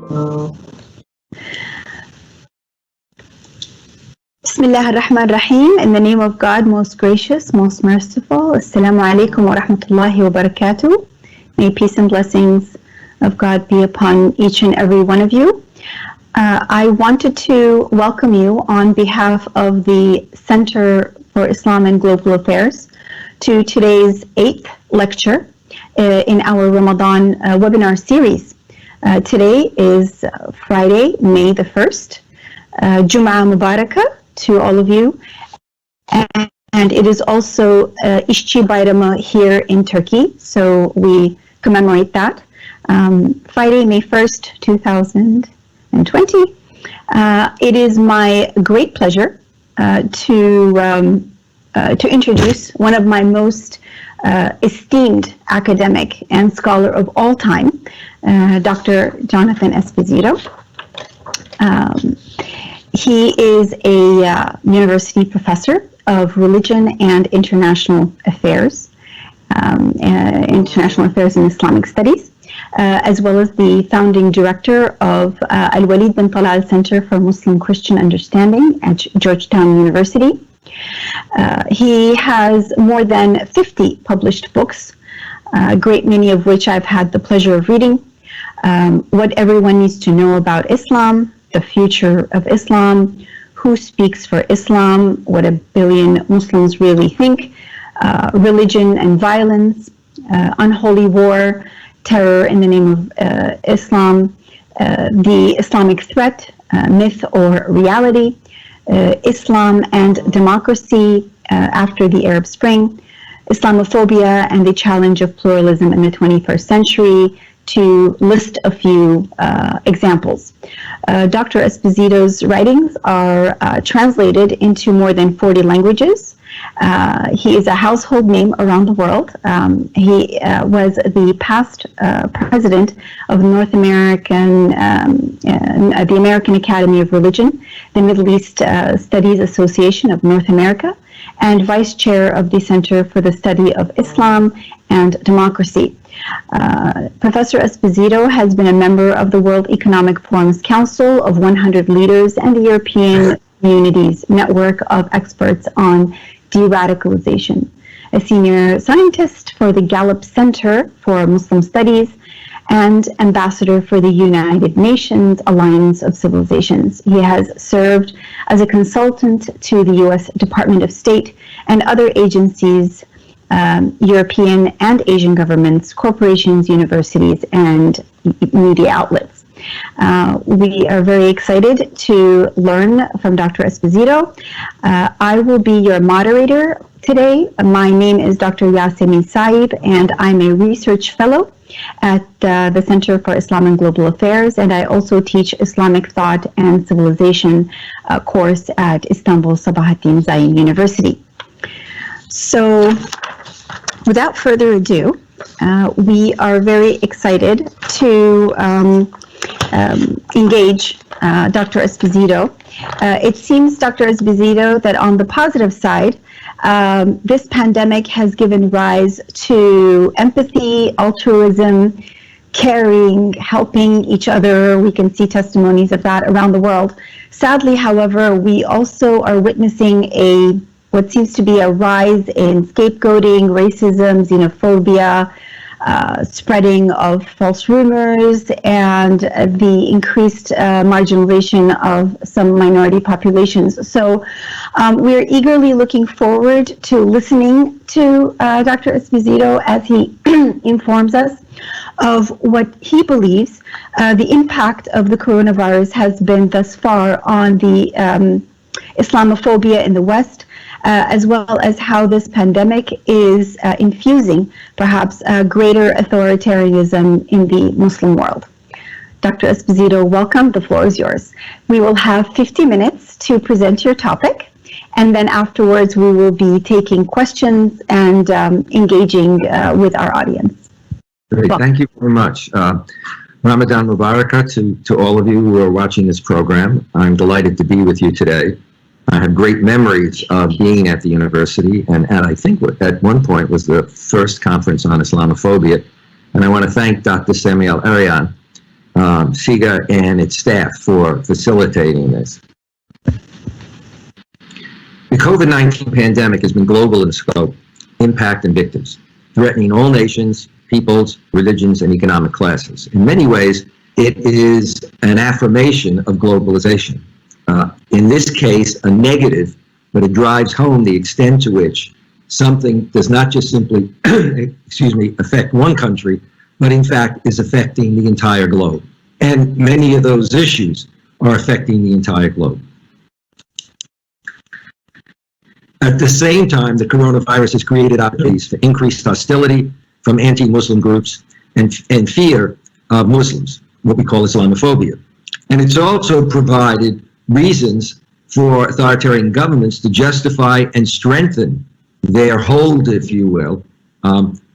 Bismillah ar-Rahman ar-Rahim. In the name of God, most gracious, most merciful. Assalamu alaikum wa rahmatullahi wa barakatuh. May peace and blessings of God be upon each and every one of you. I wanted to welcome you on behalf of the Center for Islam and Global Affairs to today's 8th lecture in our Ramadan webinar series. Today is Friday, May the 1st. Jum'ah Mubarakah to all of you. And it is also Ishchi Bayramı here in Turkey, so we commemorate that. Friday, May 1st, 2020. It is my great pleasure to introduce one of my most esteemed academic and scholar of all time, Dr. Jonathan Esposito. He is a university professor of religion and international affairs and Islamic studies, as well as the founding director of Al-Walid bin Talal Center for Muslim Christian Understanding at Georgetown University. He has more than 50 published books, a great many of which I've had the pleasure of reading. What everyone needs to know about Islam, the future of Islam, who speaks for Islam, what a billion Muslims really think, religion and violence, unholy war, terror in the name of Islam, the Islamic threat, myth or reality, Islam and democracy after the Arab Spring, Islamophobia and the challenge of pluralism in the 21st century, to list a few examples. Dr. Esposito's writings are translated into more than 40 languages. He is a household name around the world. He was the past president of the American Academy of Religion, the Middle East Studies Association of North America, and vice chair of the Center for the Study of Islam and Democracy. Professor Esposito has been a member of the World Economic Forum's Council of 100 Leaders and the European Unity's network of experts on de-radicalization, a senior scientist for the Gallup Center for Muslim Studies, and ambassador for the United Nations Alliance of Civilizations. He has served as a consultant to the U.S. Department of State and other agencies, European and Asian governments, corporations, universities, and media outlets. We are very excited to learn from Dr. Esposito. I will be your moderator today. My name is Dr. Yasemin Saib, and I'm a research fellow at the Center for Islam and Global Affairs, and I also teach Islamic Thought and Civilization course at Istanbul Sabahattin Zaim University. So, without further ado, we are very excited to engage Dr. Esposito. It seems, Dr. Esposito, that on the positive side, this pandemic has given rise to empathy, altruism, caring, helping each other. We can see testimonies of that around the world. Sadly, however, we also are witnessing what seems to be a rise in scapegoating, racism, xenophobia, spreading of false rumors, and the increased marginalization of some minority populations. So we're eagerly looking forward to listening to Dr. Esposito as he informs us of what he believes the impact of the coronavirus has been thus far on the Islamophobia in the West, as well as how this pandemic is infusing perhaps greater authoritarianism in the Muslim world. Dr. Esposito, welcome. The floor is yours. We will have 50 minutes to present your topic, and then afterwards we will be taking questions and engaging with our audience. Great. Thank you very much. Ramadan Mubarakah to all of you who are watching this program. I'm delighted to be with you today. I have great memories of being at the university, and I think at one point was the first conference on Islamophobia. And I want to thank Dr. Sami Al-Arian CIGA and its staff for facilitating this. The COVID-19 pandemic has been global in scope, impact, and victims, threatening all nations, peoples, religions, and economic classes. In many ways, it is an affirmation of globalization. In this case, a negative, but it drives home the extent to which something does not just simply, affect one country, but in fact is affecting the entire globe. And many of those issues are affecting the entire globe. At the same time, the coronavirus has created opportunities for increased hostility from anti-Muslim groups and fear of Muslims, what we call Islamophobia. And it's also provided reasons for authoritarian governments to justify and strengthen their hold, if you will,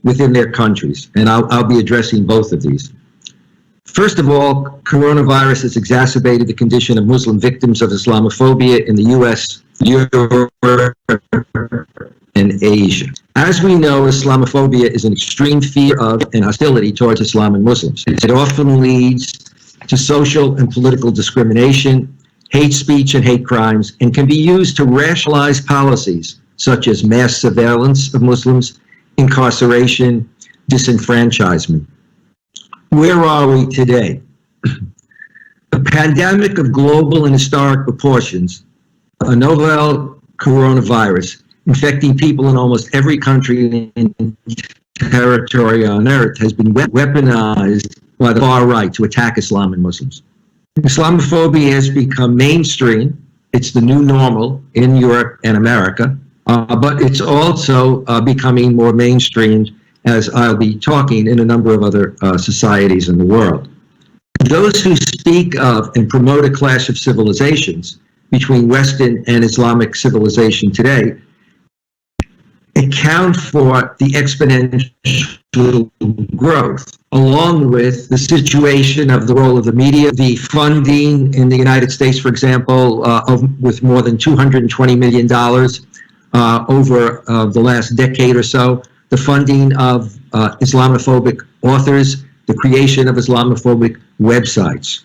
within their countries. And I'll be addressing both of these. First of all, coronavirus has exacerbated the condition of Muslim victims of Islamophobia in the U.S., Europe, and Asia. As we know, Islamophobia is an extreme fear of and hostility towards Islam and Muslims. It often leads to social and political discrimination, hate speech, and hate crimes, and can be used to rationalize policies such as mass surveillance of Muslims, incarceration, disenfranchisement. Where are we today? A pandemic of global and historic proportions, a novel coronavirus infecting people in almost every country and territory on earth, has been weaponized by the far right to attack Islam and Muslims. Islamophobia has become mainstream. It's the new normal in Europe and America, but it's also becoming more mainstream, as I'll be talking, in a number of other societies in the world. Those who speak of and promote a clash of civilizations between Western and Islamic civilization today account for the exponential growth, along with the situation of the role of the media, the funding in the United States, for example, with more than $220 million over the last decade or so, the funding of Islamophobic authors, the creation of Islamophobic websites.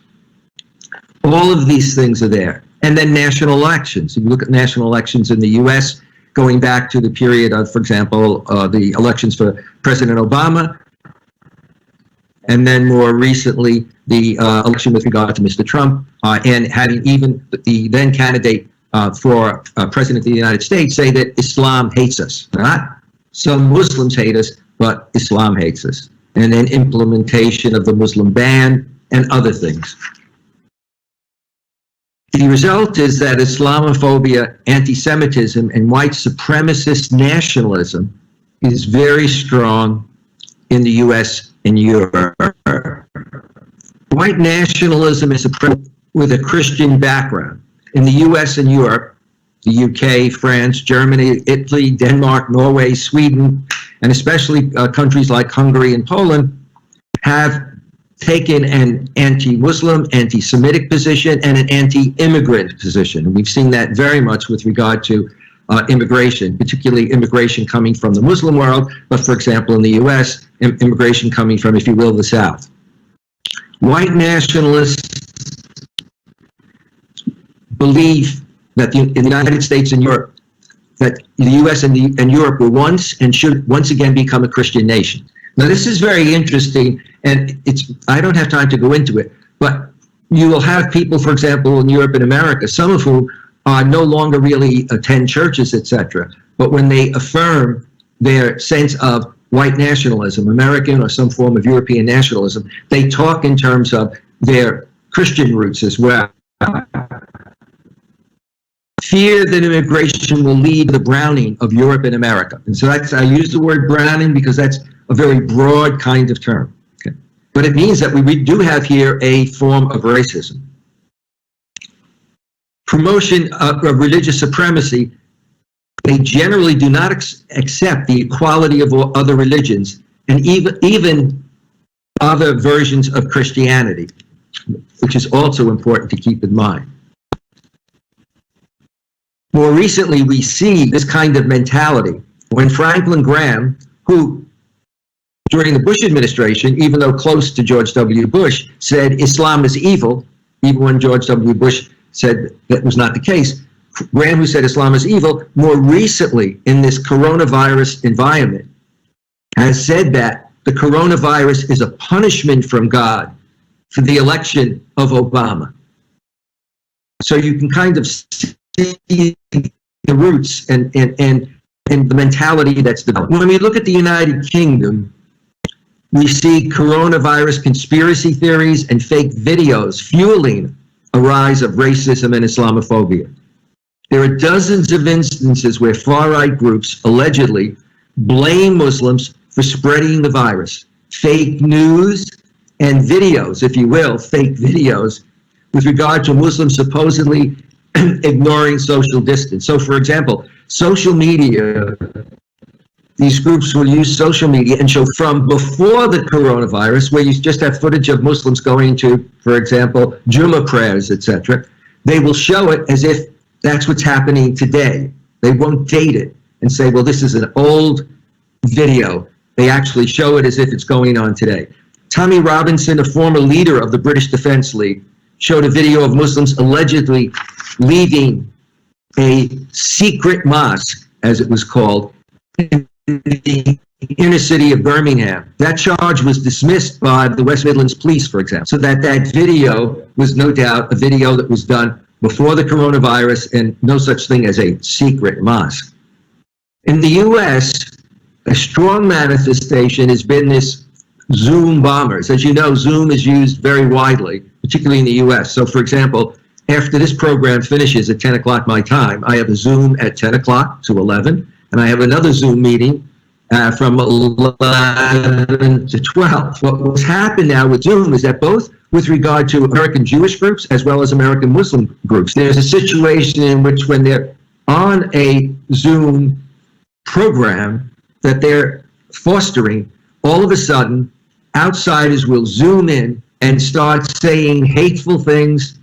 All of these things are there. And then national elections. If you look at national elections in the U.S., going back to the period of, for example, the elections for President Obama, and then more recently, the election with regard to Mr. Trump, and having even the then candidate for President of the United States say that Islam hates us. Not some Muslims hate us, but Islam hates us. And then implementation of the Muslim ban and other things. The result is that Islamophobia, anti-Semitism, and white supremacist nationalism is very strong in the U.S. and Europe. White nationalism is with a Christian background. In the U.S. and Europe, the UK, France, Germany, Italy, Denmark, Norway, Sweden, and especially countries like Hungary and Poland have taken an anti-Muslim, anti-Semitic position and an anti-immigrant position. And we've seen that very much with regard to immigration, particularly immigration coming from the Muslim world, but for example in the US, immigration coming from, if you will, the South. White nationalists believe that in the United States and Europe, that the US and Europe were once and should once again become a Christian nation. Now, this is very interesting, and I don't have time to go into it, but you will have people, for example, in Europe and America, some of whom no longer really attend churches, etc. But when they affirm their sense of white nationalism, American or some form of European nationalism, they talk in terms of their Christian roots as well. Fear that immigration will lead to the browning of Europe and America. And so I use the word browning because that's a very broad kind of term. Okay. But it means that we do have here a form of racism. Promotion of religious supremacy, they generally do not accept the equality of other religions and even other versions of Christianity, which is also important to keep in mind. More recently, we see this kind of mentality when Franklin Graham, who during the Bush administration, even though close to George W. Bush, said Islam is evil, even when George W. Bush said that was not the case. Graham, who said Islam is evil, more recently in this coronavirus environment, has said that the coronavirus is a punishment from God for the election of Obama. So you can kind of see the roots and the mentality that's developed. When we look at the United Kingdom, we see coronavirus conspiracy theories and fake videos fueling a rise of racism and Islamophobia. There are dozens of instances where far-right groups allegedly blame Muslims for spreading the virus. Fake news and videos, if you will, fake videos, with regard to Muslims supposedly ignoring social distance. So, for example, social media, these groups will use social media and show from before the coronavirus, where you just have footage of Muslims going to, for example, Jummah prayers, etc. They will show it as if that's what's happening today. They won't date it and say, well, this is an old video. They actually show it as if it's going on today. Tommy Robinson, a former leader of the British Defence League, showed a video of Muslims allegedly leaving a secret mosque, as it was called, in the inner city of Birmingham. That charge was dismissed by the West Midlands Police, for example. So that video was no doubt a video that was done before the coronavirus, and no such thing as a secret mosque. In the US, a strong manifestation has been this Zoom bombers. As you know, Zoom is used very widely, particularly in the US. So, for example, after this program finishes at 10 o'clock my time, I have a Zoom at 10 o'clock to 11, and I have another Zoom meeting from 11 to 12. What's happened now with Zoom is that both with regard to American Jewish groups as well as American Muslim groups, there's a situation in which when they're on a Zoom program that they're fostering, all of a sudden, outsiders will zoom in and start saying hateful things,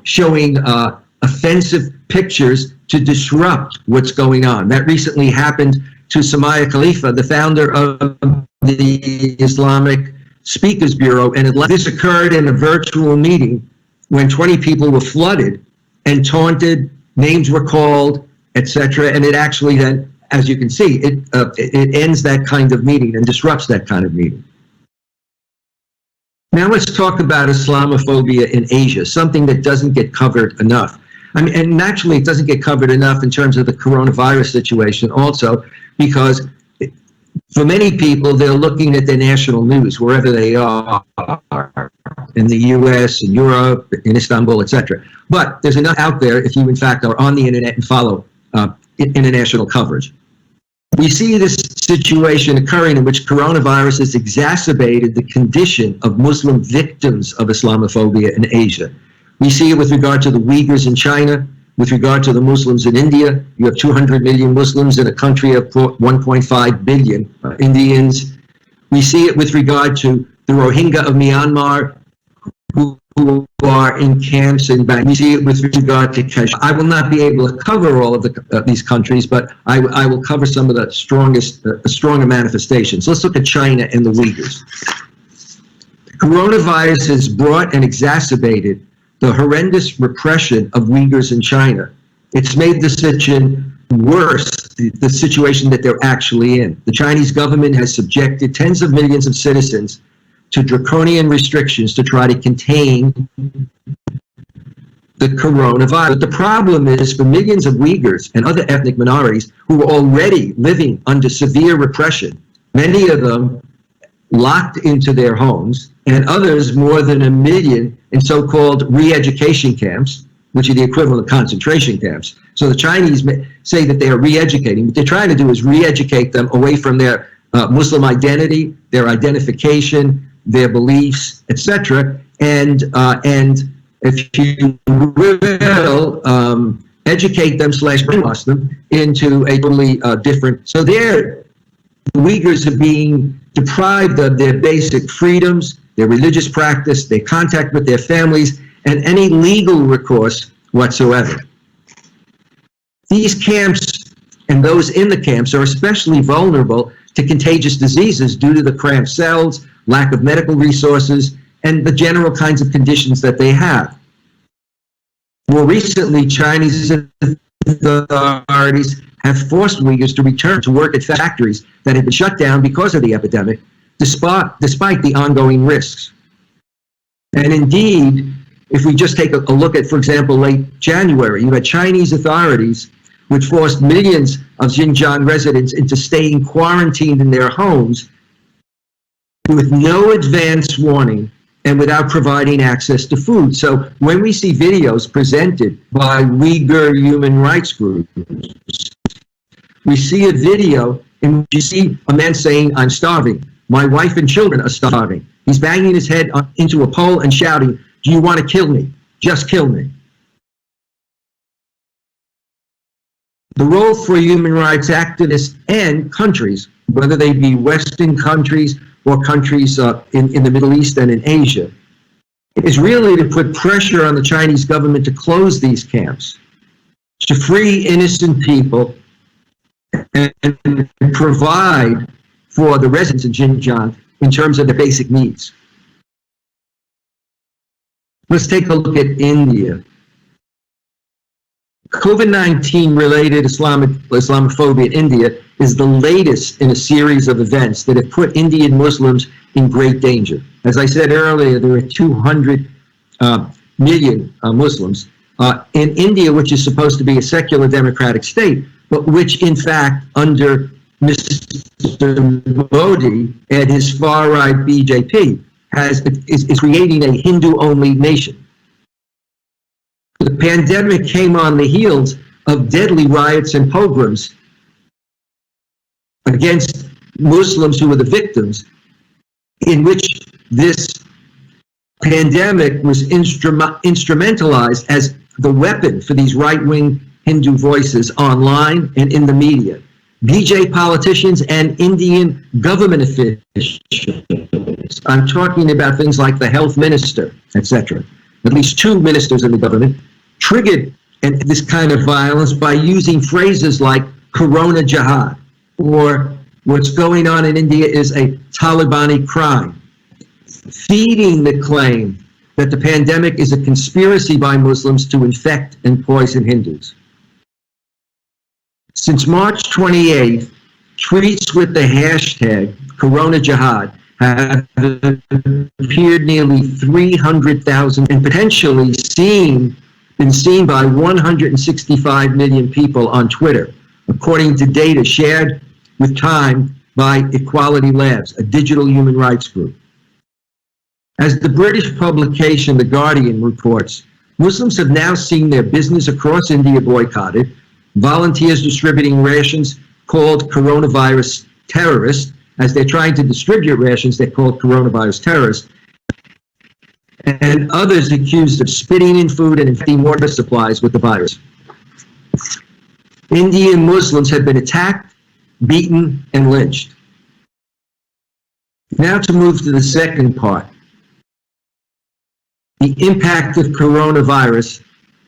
showing offensive pictures to disrupt what's going on. That recently happened to Samaya Khalifa, the founder of the Islamic Speakers Bureau, and this occurred in a virtual meeting when 20 people were flooded and taunted, names were called, etc. And it actually then, as you can see, it ends that kind of meeting and disrupts that kind of meeting. Now let's talk about Islamophobia in Asia, something that doesn't get covered enough. I mean, and naturally it doesn't get covered enough in terms of the coronavirus situation also, because for many people, they're looking at the national news wherever they are, in the US, in Europe, in Istanbul, etc. But there's enough out there if you, in fact, are on the internet and follow international coverage. We see this situation occurring in which coronavirus has exacerbated the condition of Muslim victims of Islamophobia in Asia. We see it with regard to the Uyghurs in China, with regard to the Muslims in India. You have 200 million Muslims in a country of 1.5 billion Indians. We see it with regard to the Rohingya of Myanmar, who are in camps in Bangladesh. We see it with regard to Kashmir. I will not be able to cover all of these countries, but I will cover some of the stronger manifestations. Let's look at China and the Uyghurs. Coronavirus has brought and exacerbated the horrendous repression of Uyghurs in China. It's made the situation worse, the situation that they're actually in. The Chinese government has subjected tens of millions of citizens to draconian restrictions to try to contain the coronavirus. But the problem is for millions of Uyghurs and other ethnic minorities who are already living under severe repression, many of them locked into their homes, and others, more than 1 million, in so-called re-education camps, which are the equivalent of concentration camps. So the Chinese say that they are re-educating. What they're trying to do is re-educate them away from their Muslim identity, their identification, their beliefs, etc. And if you will, educate them / brainwash them into a totally different. So the Uyghurs are being deprived of their basic freedoms, their religious practice, their contact with their families, and any legal recourse whatsoever. These camps and those in the camps are especially vulnerable to contagious diseases due to the cramped cells, lack of medical resources, and the general kinds of conditions that they have. More recently, Chinese authorities have forced Uyghurs to return to work at factories that had been shut down because of the epidemic, despite the ongoing risks. And indeed, if we just take a look at, for example, late January, you had Chinese authorities which forced millions of Xinjiang residents into staying quarantined in their homes with no advance warning and without providing access to food. So when we see videos presented by Uyghur human rights groups, we see a video in which you see a man saying, "I'm starving. My wife and children are starving." He's banging his head into a pole and shouting, "Do you want to kill me? Just kill me." The role for human rights activists and countries, whether they be Western countries or countries in the Middle East and in Asia, is really to put pressure on the Chinese government to close these camps, to free innocent people, and provide for the residents of Xinjiang in terms of their basic needs. Let's take a look at India. COVID-19 related Islamophobia in India is the latest in a series of events that have put Indian Muslims in great danger. As I said earlier, there are 200 million Muslims in India, which is supposed to be a secular democratic state, but which in fact under Mr. Modi and his far-right BJP is creating a Hindu-only nation. The pandemic came on the heels of deadly riots and pogroms against Muslims who were the victims, in which this pandemic was instrumentalized as the weapon for these right-wing Hindu voices online and in the media. BJP politicians and Indian government officials, I'm talking about things like the health minister, etc., at least two ministers in the government, triggered this kind of violence by using phrases like Corona Jihad, or what's going on in India is a Talibani crime, feeding the claim that the pandemic is a conspiracy by Muslims to infect and poison Hindus. Since March 28th, tweets with the hashtag Corona Jihad have appeared nearly 300,000 and potentially been seen by 165 million people on Twitter, according to data shared with Time by Equality Labs, a digital human rights group. As the British publication The Guardian reports, Muslims have now seen their business across India boycotted, volunteers distributing rations called coronavirus terrorists. As they're trying to distribute rations, they're called coronavirus terrorists, and others accused of spitting in food and infecting water supplies with the virus. Indian Muslims have been attacked, beaten, and lynched. Now to move to the second part, the impact of coronavirus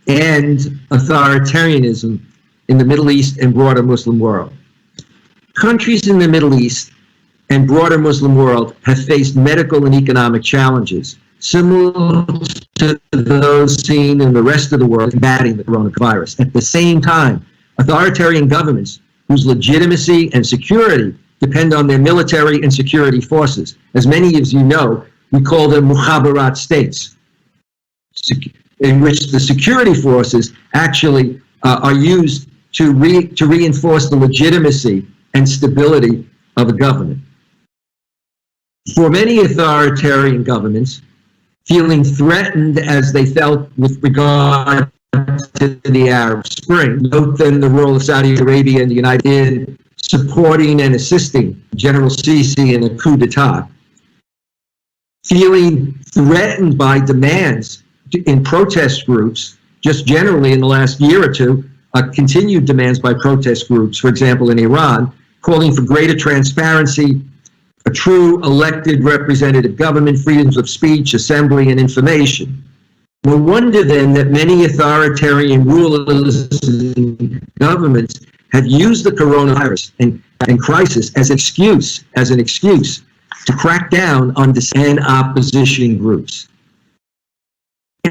and authoritarianism in the Middle East and broader Muslim world. Countries in the Middle East and broader Muslim world have faced medical and economic challenges similar to those seen in the rest of the world combating the coronavirus. At the same time, authoritarian governments whose legitimacy and security depend on their military and security forces. As many of you know, we call them mukhabarat states, in which the security forces actually are used to reinforce the legitimacy and stability of a government. For many authoritarian governments, feeling threatened as they felt with regard to the Arab Spring, note then the role of Saudi Arabia and the United States in supporting and assisting General Sisi in a coup d'etat, feeling threatened by demands in protest groups, just generally in the last year or two, continued demands by protest groups, for example, in Iran, calling for greater transparency, a true elected representative government, freedoms of speech, assembly, and information. No wonder then that many authoritarian rulers and governments have used the coronavirus and and crisis as an excuse to crack down on dissent and opposition groups,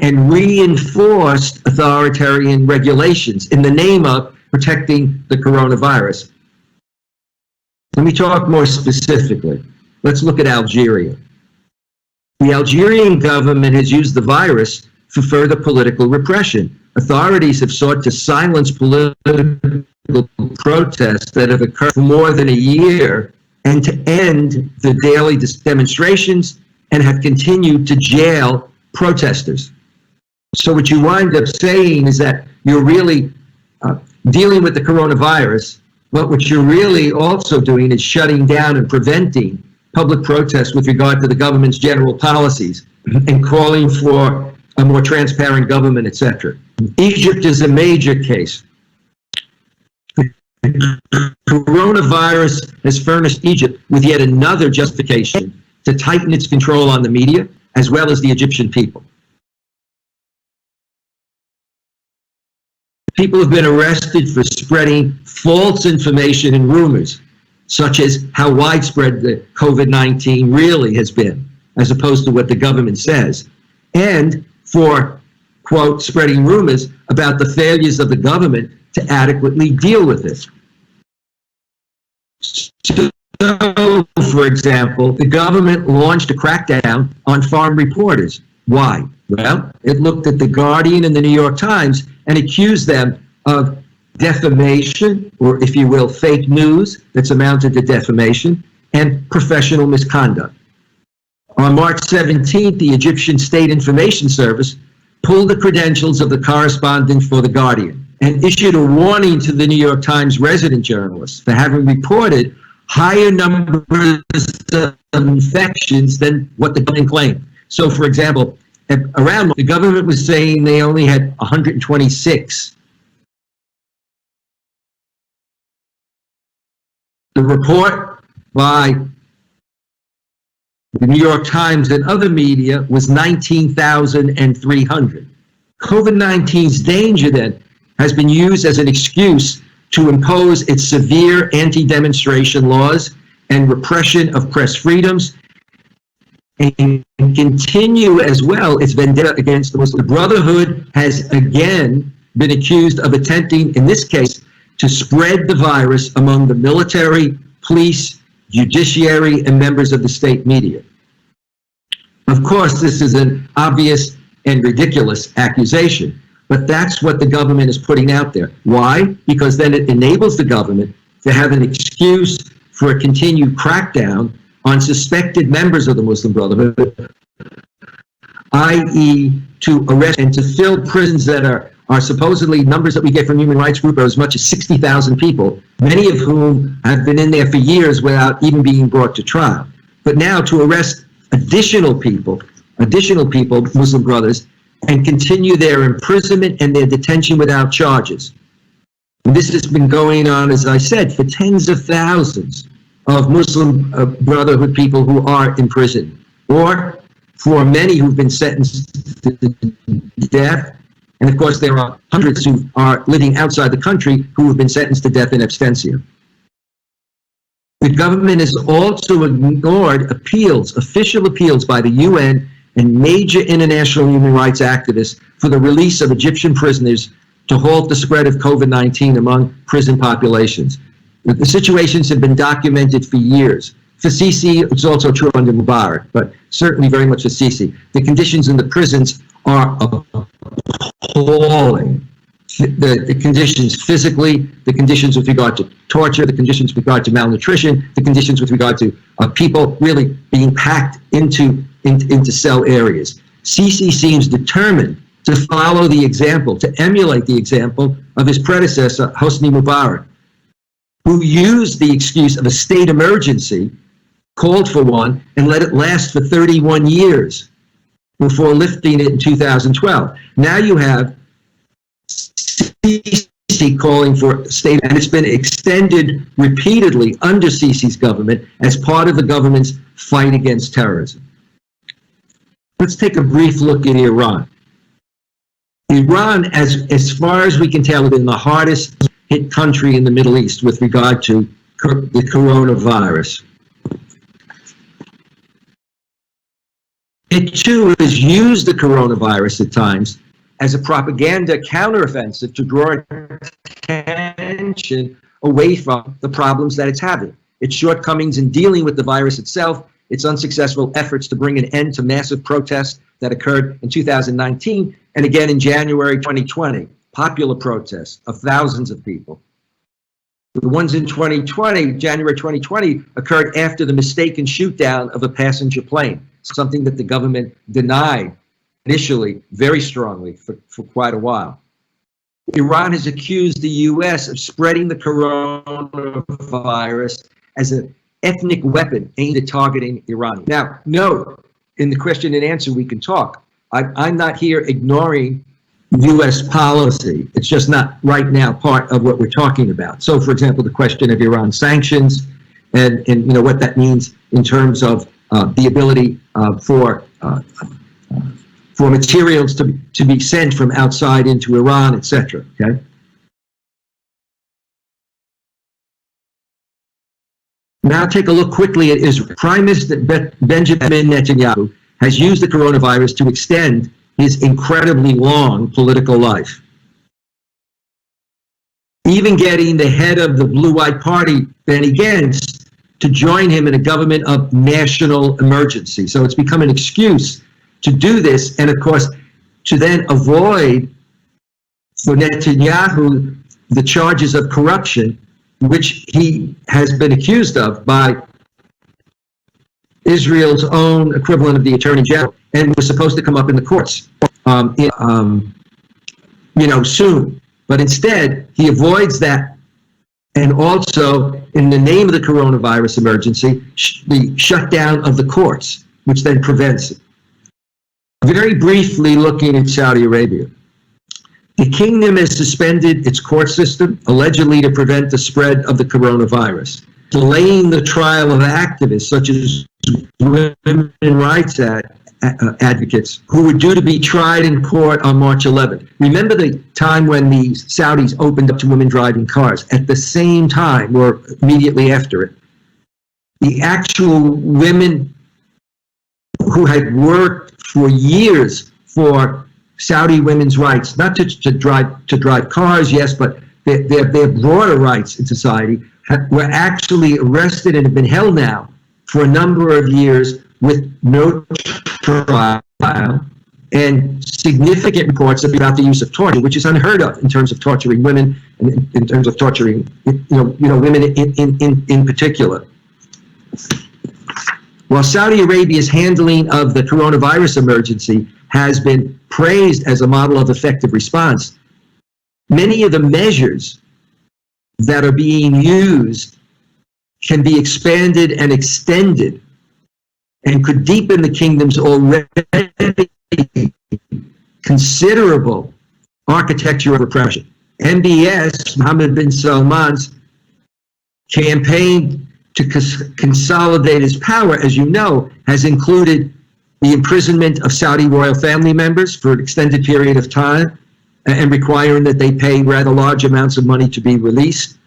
and reinforced authoritarian regulations in the name of protecting the coronavirus. Let me talk more specifically. Let's look at Algeria. The Algerian government has used the virus for further political repression. Authorities have sought to silence political protests that have occurred for more than a year and to end the daily demonstrations, and have continued to jail protesters. So what you wind up saying is that you're really dealing with the coronavirus, but what you're really also doing is shutting down and preventing public protests with regard to the government's general policies and calling for a more transparent government, etc. Egypt is a major case. The coronavirus has furnished Egypt with yet another justification to tighten its control on the media, as well as the Egyptian people. People have been arrested for spreading false information and rumors, such as how widespread the COVID-19 really has been, as opposed to what the government says, and for, quote, spreading rumors about the failures of the government to adequately deal with this. So, for example, the government launched a crackdown on foreign reporters. Why? Well, it looked at The Guardian and the New York Times and accused them of defamation, or if you will, fake news that's amounted to defamation, and professional misconduct. On March 17th, the Egyptian State Information Service pulled the credentials of the correspondent for The Guardian and issued a warning to the New York Times resident journalists for having reported higher numbers of infections than what the government claimed. So, for example, around the government was saying they only had 126. The report by the New York Times and other media was 19,300. COVID-19's danger then has been used as an excuse to impose its severe anti-demonstration laws and repression of press freedoms, and continue as well its vendetta against the Muslim Brotherhood has again been accused of attempting, in this case, to spread the virus among the military, police, judiciary, and members of the state media. Of course, this is an obvious and ridiculous accusation, but that's what the government is putting out there. Why? Because then it enables the government to have an excuse for a continued crackdown on suspected members of the Muslim Brotherhood, i.e. to arrest and to fill prisons that are supposedly, numbers that we get from Human Rights Group, are as much as 60,000 people, many of whom have been in there for years without even being brought to trial. But now to arrest additional people, Muslim brothers, and continue their imprisonment and their detention without charges. And this has been going on, as I said, for tens of thousands of Muslim Brotherhood people who are in prison, or for many who've been sentenced to death. And of course, there are hundreds who are living outside the country who have been sentenced to death in absentia. The government has also ignored appeals, official appeals by the UN and major international human rights activists for the release of Egyptian prisoners to halt the spread of COVID-19 among prison populations. The situations have been documented for years. For Sisi, it's also true under Mubarak, but certainly very much for Sisi. The conditions in the prisons are appalling. The conditions physically, the conditions with regard to torture, the conditions with regard to malnutrition, the conditions with regard to people really being packed into cell areas. Sisi seems determined to follow the example, to emulate the example of his predecessor, Hosni Mubarak, who used the excuse of a state emergency, called for one, and let it last for 31 years before lifting it in 2012. Now you have Sisi calling for state, and it's been extended repeatedly under Sisi's government as part of the government's fight against terrorism. Let's take a brief look at Iran. Iran, as far as we can tell, has been the hardest hit country in the Middle East with regard to the coronavirus. It too has used the coronavirus at times as a propaganda counteroffensive to draw attention away from the problems that it's having. Its shortcomings in dealing with the virus itself, its unsuccessful efforts to bring an end to massive protests that occurred in 2019 and again in January 2020, popular protests of thousands of people. The ones in 2020, January 2020, occurred after the mistaken shoot down of a passenger plane, something that the government denied initially very strongly for quite a while. Iran has accused the U.S. of spreading the coronavirus as an ethnic weapon aimed at targeting Iranians. Now, note, in the question and answer we can talk. I'm not here ignoring U.S. policy. It's just not right now part of what we're talking about. So, for example, the question of Iran sanctions and you know what that means in terms of the ability for materials to be sent from outside into Iran, etc. Okay. Now take a look quickly at Israel. Prime Minister Benjamin Netanyahu has used the coronavirus to extend his incredibly long political life. Even getting the head of the blue-white party, Benny Gantz, to join him in a government of national emergency. So it's become an excuse to do this, and of course, to then avoid for Netanyahu the charges of corruption, which he has been accused of by Israel's own equivalent of the Attorney General, and was supposed to come up in the courts, soon. But instead, he avoids that, and also, in the name of the coronavirus emergency, the shutdown of the courts, which then prevents it. Very briefly looking at Saudi Arabia. The kingdom has suspended its court system, allegedly to prevent the spread of the coronavirus, delaying the trial of activists such as women rights advocates who were due to be tried in court on March 11th. Remember the time when the Saudis opened up to women driving cars? At the same time, or immediately after it, the actual women who had worked for years for Saudi women's rights, not to drive cars, yes, but their broader rights in society, were actually arrested and have been held now for a number of years with no trial and significant reports about the use of torture, which is unheard of in terms of torturing women and in terms of torturing women in particular. While Saudi Arabia's handling of the coronavirus emergency has been praised as a model of effective response, many of the measures that are being used can be expanded and extended and could deepen the kingdom's already considerable architecture of repression. MBS, Mohammed bin Salman's campaign to consolidate his power, as you know, has included the imprisonment of Saudi royal family members for an extended period of time and requiring that they pay rather large amounts of money to be released.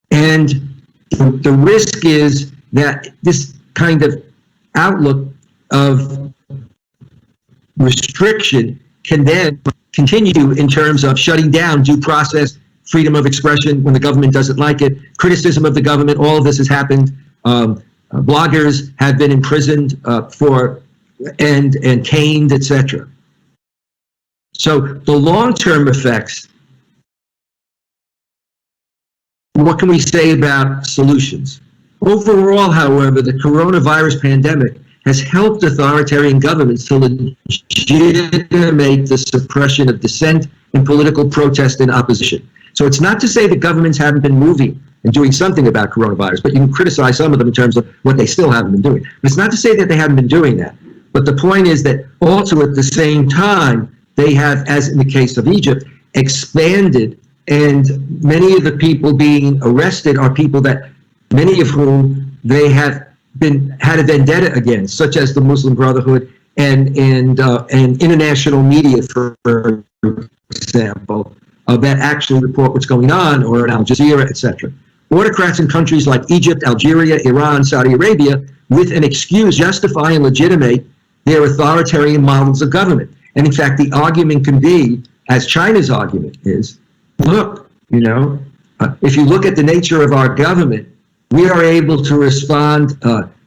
And the risk is that this kind of outlook of restriction can then continue in terms of shutting down due process, freedom of expression when the government doesn't like it, criticism of the government. All of this has happened. Bloggers have been imprisoned and caned, etc. So the long-term effects, what can we say about solutions? Overall, however, the coronavirus pandemic has helped authoritarian governments to legitimate the suppression of dissent and political protest and opposition. So it's not to say that governments haven't been moving and doing something about coronavirus, but you can criticize some of them in terms of what they still haven't been doing. But it's not to say that they haven't been doing that. But the point is that also at the same time, they have, as in the case of Egypt, expanded, and many of the people being arrested are people that, many of whom they have had a vendetta against, such as the Muslim Brotherhood and international media, for example, that actually report what's going on, or at Al Jazeera, etc. Autocrats in countries like Egypt, Algeria, Iran, Saudi Arabia, with an excuse, justify and legitimate their authoritarian models of government. And in fact, the argument can be, as China's argument is, look, if you look at the nature of our government, we are able to respond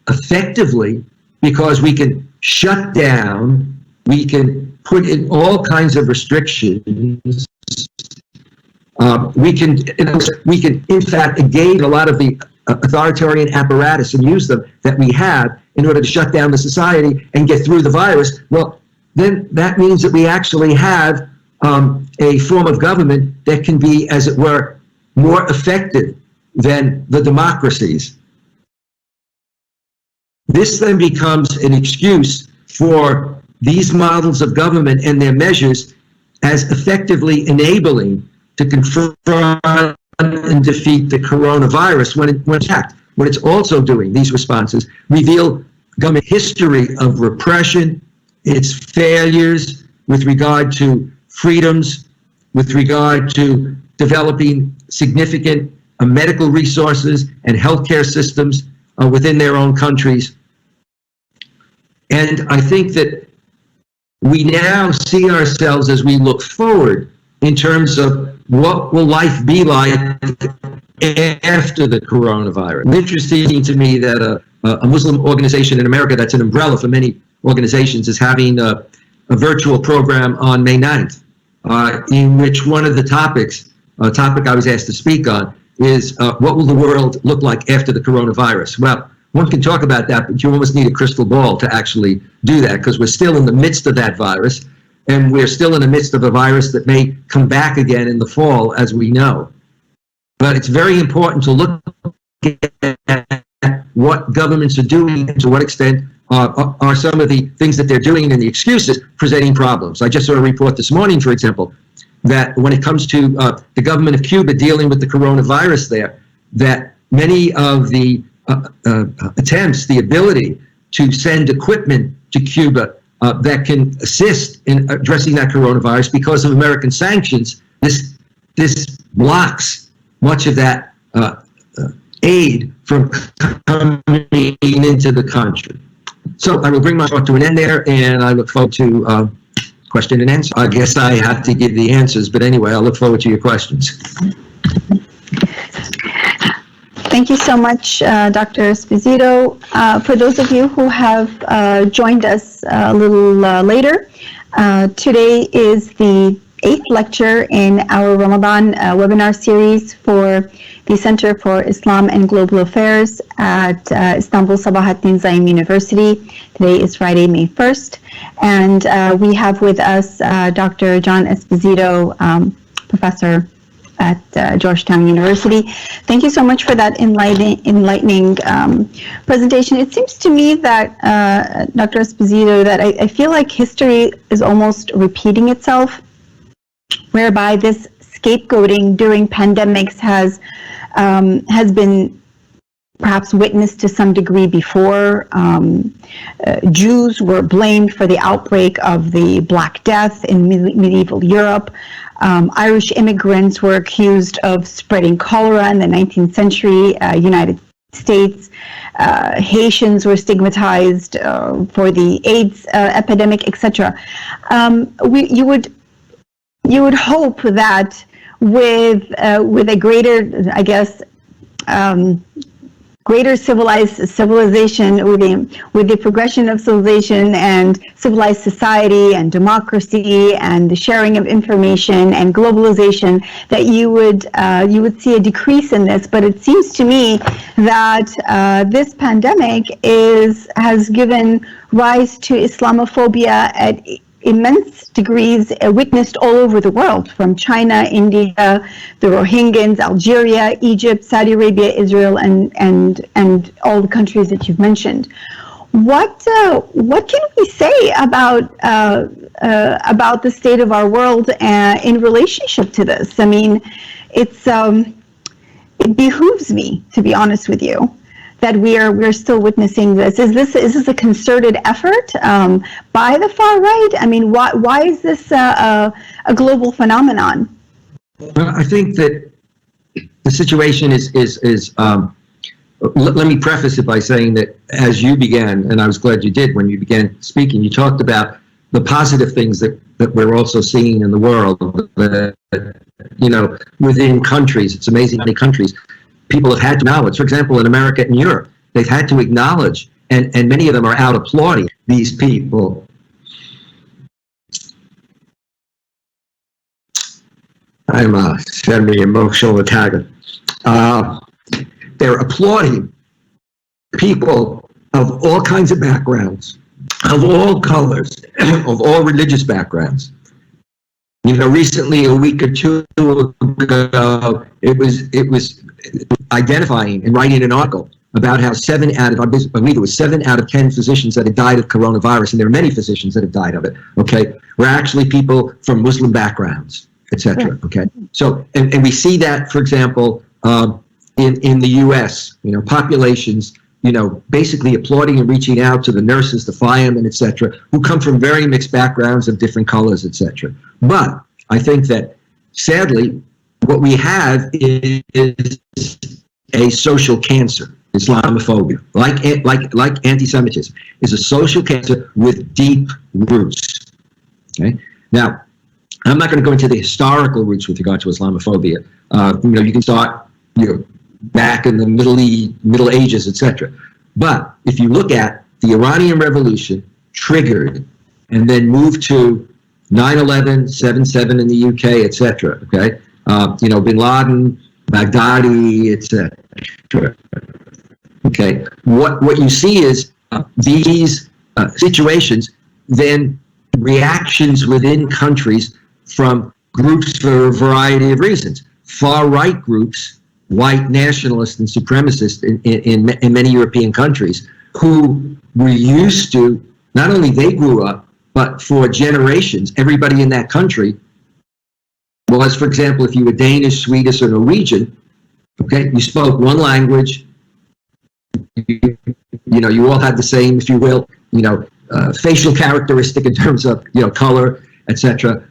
effectively because we can shut down, we can put in all kinds of restrictions. We can, in fact, engage a lot of the authoritarian apparatus and use them that we have in order to shut down the society and get through the virus. Well, then that means that we actually have a form of government that can be, as it were, more effective than the democracies. This then becomes an excuse for these models of government and their measures as effectively enabling to confront and defeat the coronavirus when it's also doing, these responses reveal government history of repression, its failures with regard to freedoms, with regard to developing significant medical resources and healthcare systems within their own countries. And I think that we now see ourselves as we look forward in terms of what will life be like after the coronavirus. It's interesting to me that a Muslim organization in America that's an umbrella for many organizations is having a virtual program on May 9th, in which one of the topics, a topic I was asked to speak on, is what will the world look like after the coronavirus? Well, one can talk about that, but you almost need a crystal ball to actually do that, because we're still in the midst of that virus, and we're still in the midst of a virus that may come back again in the fall, as we know. But it's very important to look at what governments are doing and to what extent are some of the things that they're doing and the excuses presenting problems. I just saw a report this morning, for example, that when it comes to the government of Cuba dealing with the coronavirus there, that many of the attempts, the ability to send equipment to Cuba that can assist in addressing that coronavirus, because of American sanctions, this blocks much of that aid from coming into the country. So I will bring my talk to an end there, and I look forward to question and answer. I guess I have to give the answers, but anyway, I look forward to your questions. Thank you so much, Dr. Esposito. For those of you who have joined us a little later, today is the 8th lecture in our Ramadan webinar series for the Center for Islam and Global Affairs at Istanbul Sabahattin Zaim University. Today is Friday, May 1st, and we have with us Dr. John Esposito, professor at Georgetown University. Thank you so much for that enlightening presentation. It seems to me that, Dr. Esposito, that I feel like history is almost repeating itself, whereby this scapegoating during pandemics has been perhaps witnessed to some degree before. Jews were blamed for the outbreak of the Black Death in medieval Europe. Irish immigrants were accused of spreading cholera in the 19th century United States. Haitians were stigmatized for the AIDS epidemic, etc. You would hope that with a greater, I guess, greater civilization, with the progression of civilization and civilized society and democracy and the sharing of information and globalization, that you would see a decrease in this. But it seems to me that this pandemic has given rise to Islamophobia at immense degrees, witnessed all over the world, from China, India, the Rohingyas, Algeria, Egypt, Saudi Arabia, Israel, and all the countries that you've mentioned. What can we say about the state of our world in relationship to this? I mean, it behooves me, to be honest with you, that we're still witnessing this. Is this a concerted effort by the far right? I mean, why is this a global phenomenon? I think that the situation let me preface it by saying that as you began, and I was glad you did when you began speaking, you talked about the positive things that we're also seeing in the world, that, within countries. It's amazing how many countries people have had to acknowledge. For example, in America and Europe, they've had to acknowledge, and many of them are out applauding these people. I'm semi-emotional Italian. They're applauding people of all kinds of backgrounds, of all colors, of all religious backgrounds. Recently, a week or two ago, it was identifying and writing an article about how 7 out of 10 physicians that had died of coronavirus, and there are many physicians that have died of it, okay, were actually people from Muslim backgrounds, etc. Okay, so and we see that, for example, in the U.S., populations, basically applauding and reaching out to the nurses, the firemen, etc., who come from very mixed backgrounds of different colors, etc. But I think that, sadly, what we have is a social cancer. Islamophobia, like anti-Semitism, is a social cancer with deep roots. Okay. Now, I'm not going to go into the historical roots with regard to Islamophobia. You can start, back in the Middle Ages, etc. But if you look at the Iranian Revolution triggered and then moved to 9/11, 7/7 in the UK, etc. Okay, Bin Laden, Baghdadi, etc. Okay, what you see is these situations, then reactions within countries from groups for a variety of reasons. Far-right groups, white nationalists and supremacists in many European countries, who were used to, not only they grew up, but for generations, everybody in that country was, for example, if you were Danish, Swedish, or Norwegian, okay, you spoke one language, you all had the same, if you will, facial characteristic in terms of, color, etc.,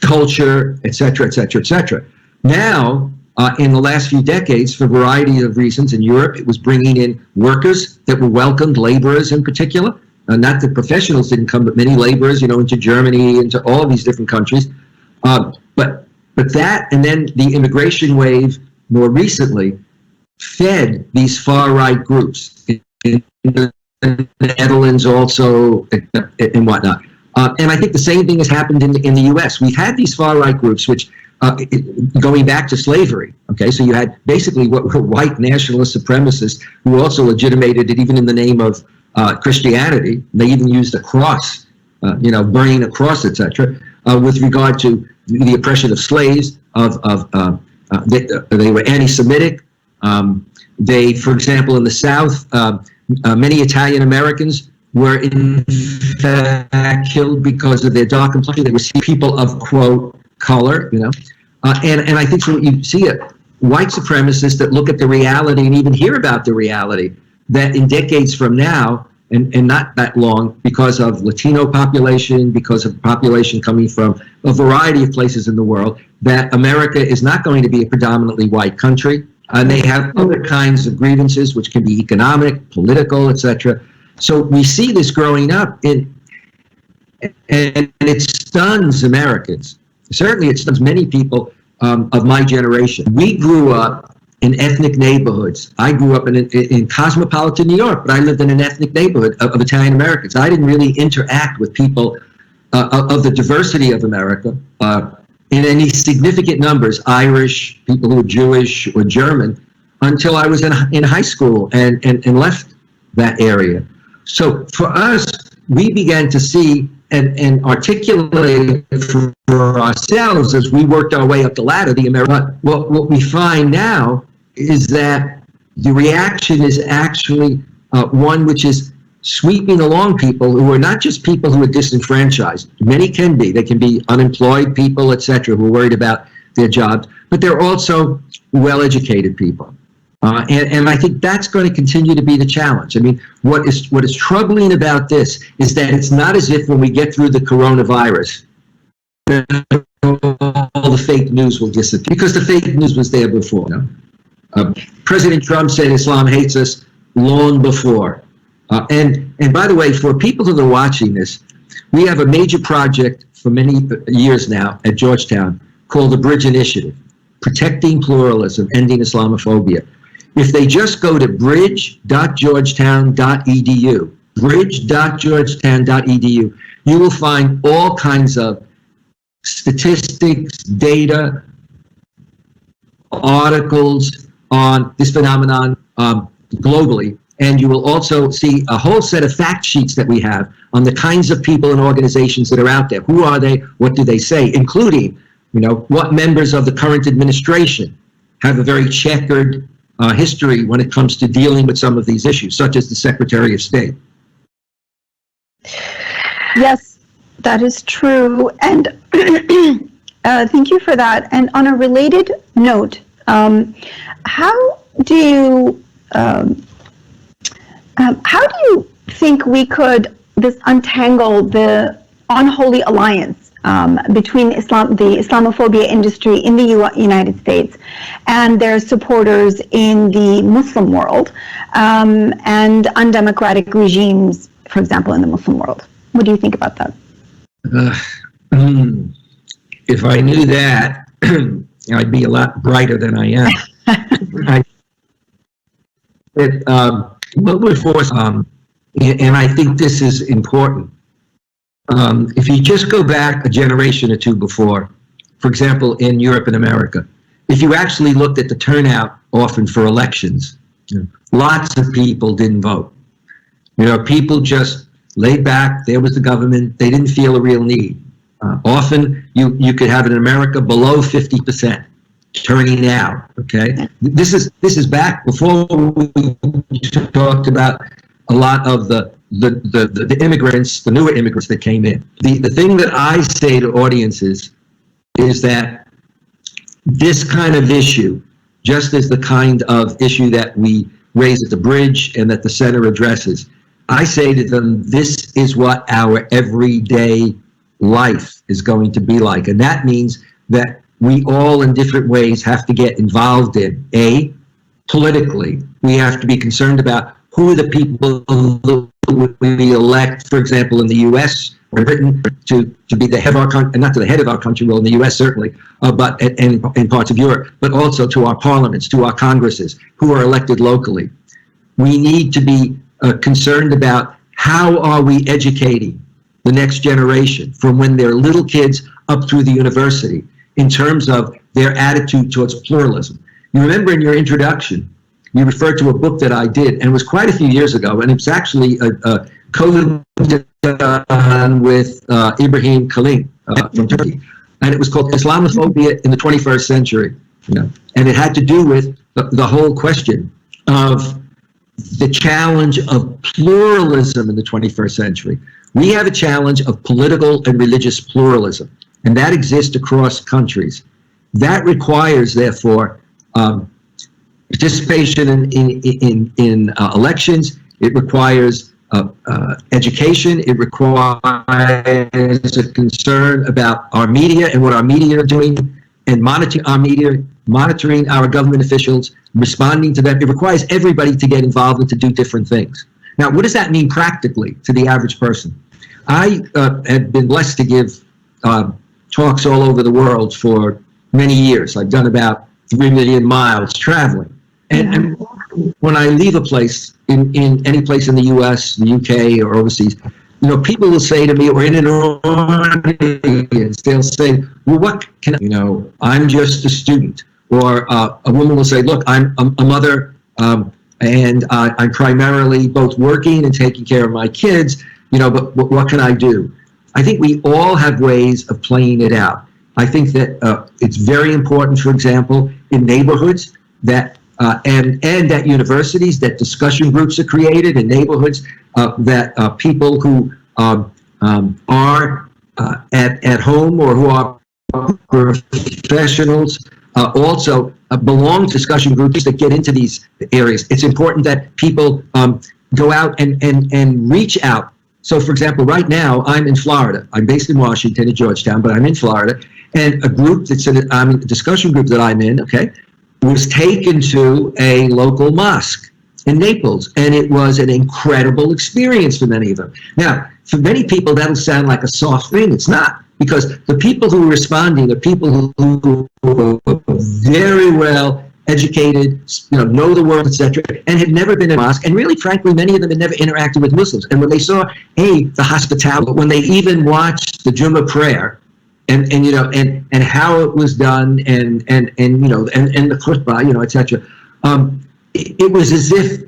culture, etc., etc., etc. Now, in the last few decades, for a variety of reasons in Europe, it was bringing in workers that were welcomed, laborers in particular. Not that professionals didn't come, but many laborers, into Germany, into all of these different countries. But that, and then the immigration wave more recently, fed these far-right groups in the Netherlands also, and whatnot. And I think the same thing has happened in the U.S. We've had these far-right groups, which, going back to slavery, okay, so you had basically what were white nationalist supremacists who also legitimated it even in the name of Christianity. They even used a cross, burning a cross, etc., with regard to the oppression of slaves. They were anti-Semitic. They, for example, in the South, many Italian Americans were in fact killed because of their dark complexion. They were people of, quote, color, and I think so you see it, white supremacists that look at the reality and even hear about the reality that in decades from now, and not that long, because of Latino population, because of population coming from a variety of places in the world, that America is not going to be a predominantly white country, and they have other kinds of grievances, which can be economic, political, etc. So we see this growing up, and it stuns Americans. Certainly it stuns many people of my generation. We grew up in ethnic neighborhoods. I grew up in cosmopolitan New York, but I lived in an ethnic neighborhood of Italian Americans. I didn't really interact with people of the diversity of America in any significant numbers, Irish, people who were Jewish or German, until I was in high school and left that area. So for us, we began to see and articulate for ourselves as we worked our way up the ladder, the American. What we find now is that the reaction is actually one which is sweeping along people who are not just people who are disenfranchised. Many can be. They can be unemployed people, etc., who are worried about their jobs, but they're also well-educated people. And I think that's going to continue to be the challenge. I mean, what is troubling about this is that it's not as if when we get through the coronavirus, all the fake news will disappear, because the fake news was there before. You know? President Trump said Islam hates us long before. And by the way, for people who are watching this, we have a major project for many years now at Georgetown called the Bridge Initiative, Protecting Pluralism, Ending Islamophobia. If they just go to bridge.georgetown.edu, bridge.georgetown.edu, you will find all kinds of statistics, data, articles on this phenomenon globally. And you will also see a whole set of fact sheets that we have on the kinds of people and organizations that are out there. Who are they? What do they say? Including, you know, what members of the current administration have a very checkered history when it comes to dealing with some of these issues, such as the Secretary of State. Yes, that is true. And thank you for that. And on a related note, how do you think we could untangle the unholy alliance between the Islamophobia industry in the United States and their supporters in the Muslim world, and undemocratic regimes, for example, in the Muslim world? What do you think about that? If I knew that, I'd be a lot brighter than I am. What we're forced, and I think this is important. If you just go back a generation or two before, for example, in Europe and America, if you actually looked at the turnout often for elections, lots of people didn't vote. You know, people just laid back. There was the government. They didn't feel a real need. Often you could have in America below 50% turning out. Okay, this is back before we talked about a lot of the immigrants, the newer immigrants that came in. The thing that I say to audiences is that this kind of issue, just as the kind of issue that we raise at the Bridge and that the center addresses, I say to them, this is what our everyday life is going to be like. And that means that we all in different ways have to get involved in. Politically, we have to be concerned about who are the people we elect, for example, in the U.S. or Britain, to be the head of our country, not to the head of our country, well, in the U.S. certainly, but in parts of Europe, but also to our parliaments, to our congresses, who are elected locally. We need to be concerned about how are we educating the next generation from when they're little kids up through the university in terms of their attitude towards pluralism. You remember in your introduction, you referred to a book that I did, and it was quite a few years ago, and it's actually a co-done with Ibrahim Kalin from Turkey, and it was called Islamophobia in the 21st Century. You know, and it had to do with the whole question of the challenge of pluralism in the 21st century. We have a challenge of political and religious pluralism, and that exists across countries. That requires, therefore, participation in elections. It requires education. It requires a concern about our media and what our media are doing, and monitoring our media, monitoring our government officials, responding to them. It requires everybody to get involved and to do different things. Now, what does that mean practically to the average person? I have been blessed to give talks all over the world for many years. I've done about 3 million miles traveling. And when I leave a place, in any place in the US, the UK, or overseas, you know, people will say to me, or in an audience, they'll say, well, what can I, you know, I'm just a student. Or a woman will say, look, I'm a mother, and I'm primarily both working and taking care of my kids, you know, but what can I do? I think we all have ways of playing it out. I think that it's very important, for example, in neighborhoods that and at universities, that discussion groups are created in neighborhoods, that people who are at home or who are professionals also belong to discussion groups that get into these areas. It's important that people go out and reach out So, for example, right now, I'm in Florida. I'm based in Washington at Georgetown, but I'm in Florida. And a group that's a discussion group that I'm in, okay, was taken to a local mosque in Naples. And it was an incredible experience for many of them. Now, for many people, that'll sound like a soft thing. It's not. Because the people who are responding are people who are very well educated, know the world, etc., and had never been in a mosque, and really, frankly, many of them had never interacted with Muslims. And when they saw, the hospitality, when they even watched the Jummah prayer, and how it was done, and the khutbah, etc., it was as if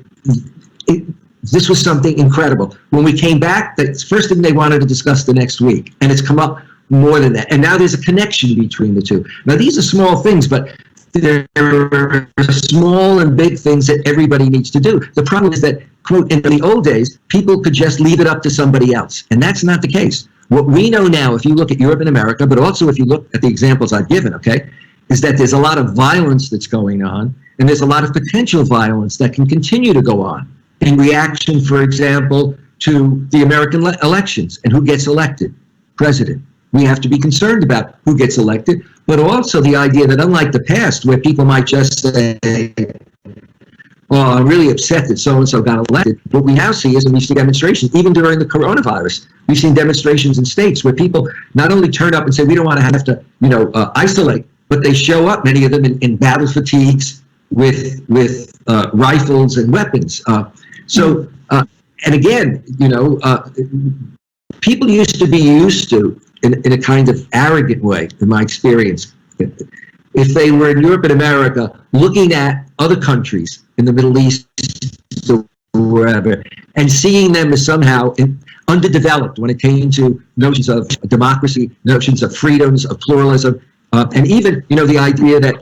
this was something incredible. When we came back, the first thing they wanted to discuss the next week, and it's come up more than that. And now there's a connection between the two. Now, these are small things, but there are small and big things that everybody needs to do. The problem is that, quote, in the old days, people could just leave it up to somebody else. And that's not the case. What we know now, if you look at Europe and America, but also if you look at the examples I've given, okay, is that there's a lot of violence that's going on, and there's a lot of potential violence that can continue to go on in reaction, for example, to the American elections and who gets elected president. We have to be concerned about who gets elected, but also the idea that unlike the past, where people might just say, well, I'm really upset that so-and-so got elected, what we now see is, and we see demonstrations, even during the coronavirus, we've seen demonstrations in states where people not only turn up and say, we don't want to have to, isolate, but they show up, many of them in battle fatigues with rifles and weapons. And again, people used to be used to, in a kind of arrogant way, in my experience, if they were in Europe and America, looking at other countries in the Middle East or wherever, and seeing them as somehow underdeveloped when it came to notions of democracy, notions of freedoms, of pluralism, and even, the idea that,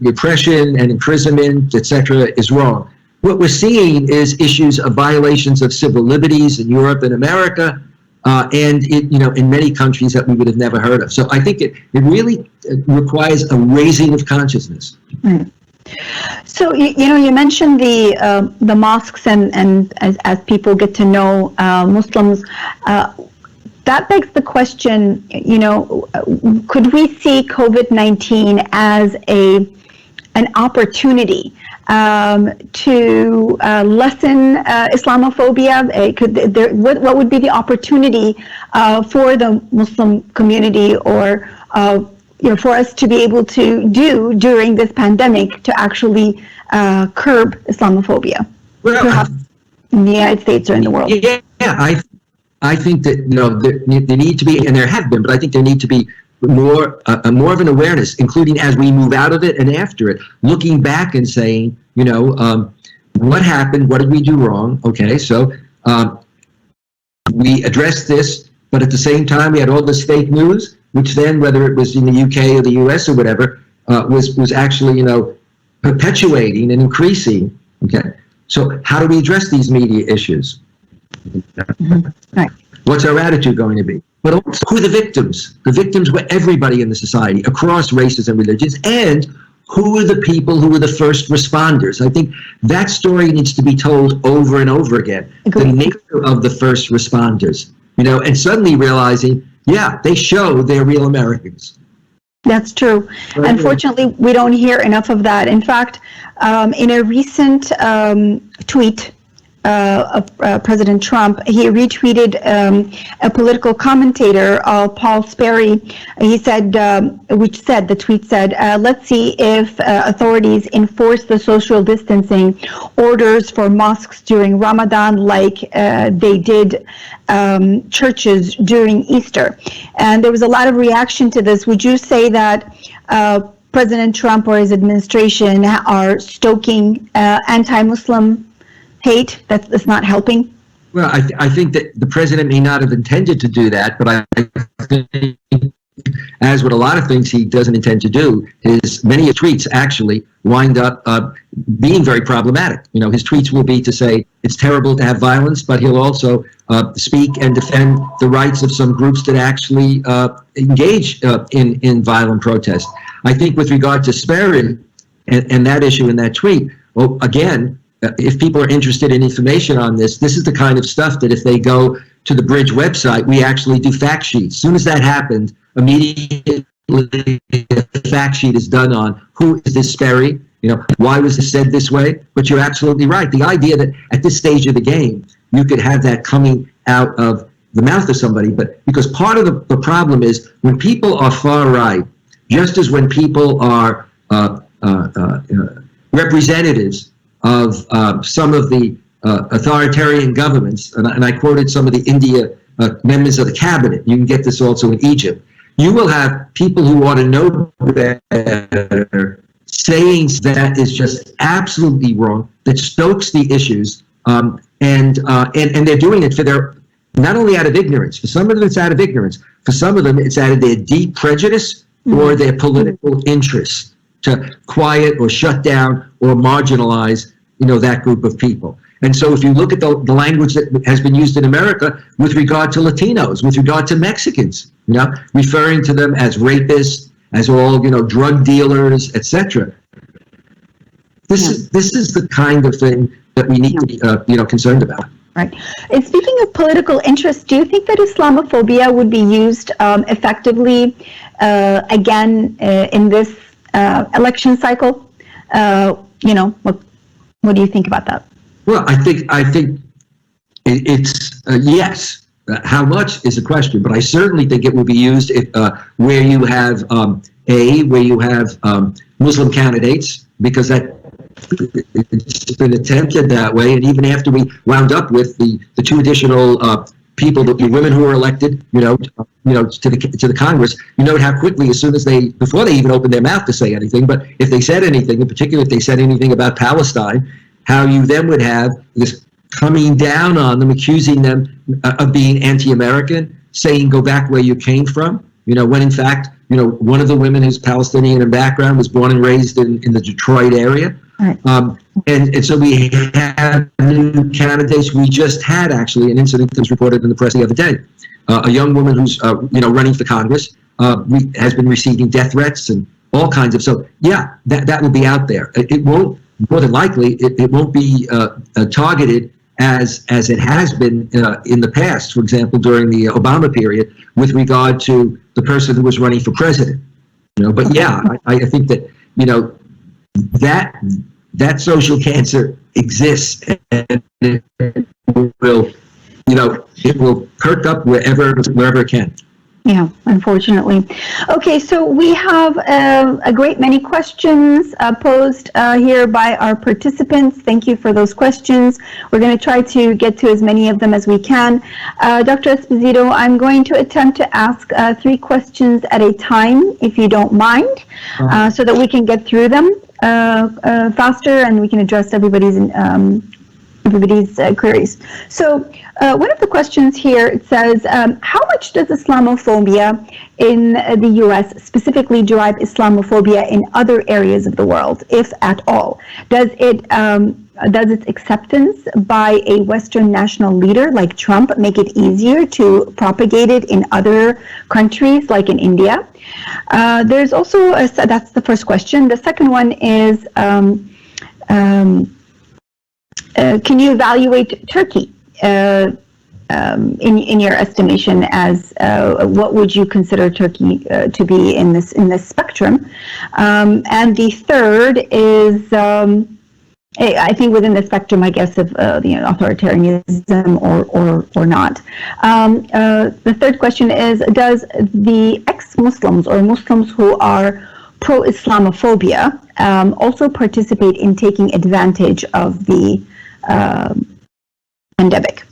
repression and imprisonment, etc., is wrong. What we're seeing is issues of violations of civil liberties in Europe and America, and in many countries that we would have never heard of. So I think it really requires a raising of consciousness. Mm. So you mentioned the mosques and as people get to know Muslims, that begs the question, could we see COVID-19 as an opportunity to lessen Islamophobia? What would be the opportunity for the Muslim community, or for us to be able to do during this pandemic to actually curb Islamophobia, perhaps in the United States or in the world? Yeah, I think that there need to be, and there have been, but I think there need to be more of an awareness, including as we move out of it and after it, looking back and saying, what happened? What did we do wrong? Okay, so we addressed this, but at the same time, we had all this fake news, which then, whether it was in the UK or the US or whatever, was actually, perpetuating and increasing. Okay, so how do we address these media issues? Mm-hmm. Right. What's our attitude going to be? But also, who are the victims? The victims were everybody in the society, across races and religions, and who are the people who were the first responders? I think that story needs to be told over and over again. Agreed. The nature of the first responders, and suddenly realizing, they show they're real Americans. That's true. Right. Unfortunately, we don't hear enough of that. In fact, in a recent tweet of President Trump, he retweeted a political commentator, Paul Sperry. He said, the tweet said, let's see if authorities enforce the social distancing orders for mosques during Ramadan like they did churches during Easter. And there was a lot of reaction to this. Would you say that President Trump or his administration are stoking anti-Muslim hate that's not helping? Well, I think that the president may not have intended to do that, but I think, as with a lot of things he doesn't intend to do, many tweets actually wind up being very problematic. His tweets will be to say it's terrible to have violence, but he'll also speak and defend the rights of some groups that actually engage in violent protest. I think with regard to Sperry and that issue in that tweet, well, again, if people are interested in information on this, this is the kind of stuff that if they go to the Bridge website, we actually do fact sheets. As soon as that happened, immediately the fact sheet is done on who is this Sperry, why was it said this way? But you're absolutely right. The idea that at this stage of the game, you could have that coming out of the mouth of somebody, but because part of the problem is when people are far right, just as when people are representatives of some of the authoritarian governments, and I quoted some of the India members of the cabinet. You can get this also in Egypt. You will have people who ought to know better saying that is just absolutely wrong, that stokes the issues, and they're doing it for their, not only out of ignorance. For some of them, it's out of ignorance. For some of them, it's out of their deep prejudice or their political interests to quiet or shut down or marginalize, that group of people. And so if you look at the language that has been used in America with regard to Latinos, with regard to Mexicans, referring to them as rapists, as all, drug dealers, etc. This is the kind of thing that we need to be, concerned about. Right. And speaking of political interest, do you think that Islamophobia would be used effectively again in this election cycle? What do you think about that? Well, I think it's yes. How much is a question, but I certainly think it will be used if, where you have Muslim candidates, because it's been attempted that way, and even after we wound up with the two additional people, the women who were elected, to the Congress, how quickly, as soon as before they even opened their mouth to say anything, but if they said anything, in particular if they said anything about Palestine, how you then would have this coming down on them, accusing them of being anti-American, saying go back where you came from, when in fact, one of the women who's Palestinian in background was born and raised in the Detroit area. Right. And so we have new candidates. We just had actually an incident that was reported in the press the other day. A young woman who's running for Congress has been receiving death threats and all kinds of. So yeah, that will be out there. It won't, more than likely, it won't be targeted as it has been in the past. For example, during the Obama period, with regard to the person who was running for president. But yeah, I think that that social cancer exists, and it will perk up wherever it can. Yeah, unfortunately. Okay, so we have a great many questions posed here by our participants. Thank you for those questions. We're going to try to get to as many of them as we can. Dr. Esposito, I'm going to attempt to ask 3 questions at a time, if you don't mind, so that we can get through them faster and we can address everybody's queries. So one of the questions here, it says, how much does Islamophobia in the U.S. specifically drive Islamophobia in other areas of the world, if at all? Does its acceptance by a Western national leader like Trump make it easier to propagate it in other countries like in India? There's also, that's the first question. The second one is, can you evaluate Turkey in your estimation as what would you consider Turkey to be in this spectrum? And the third is, I think within the spectrum, I guess, of authoritarianism or not. The third question is, does the ex-Muslims or Muslims who are pro-Islamophobia also participate in taking advantage of the pandemic?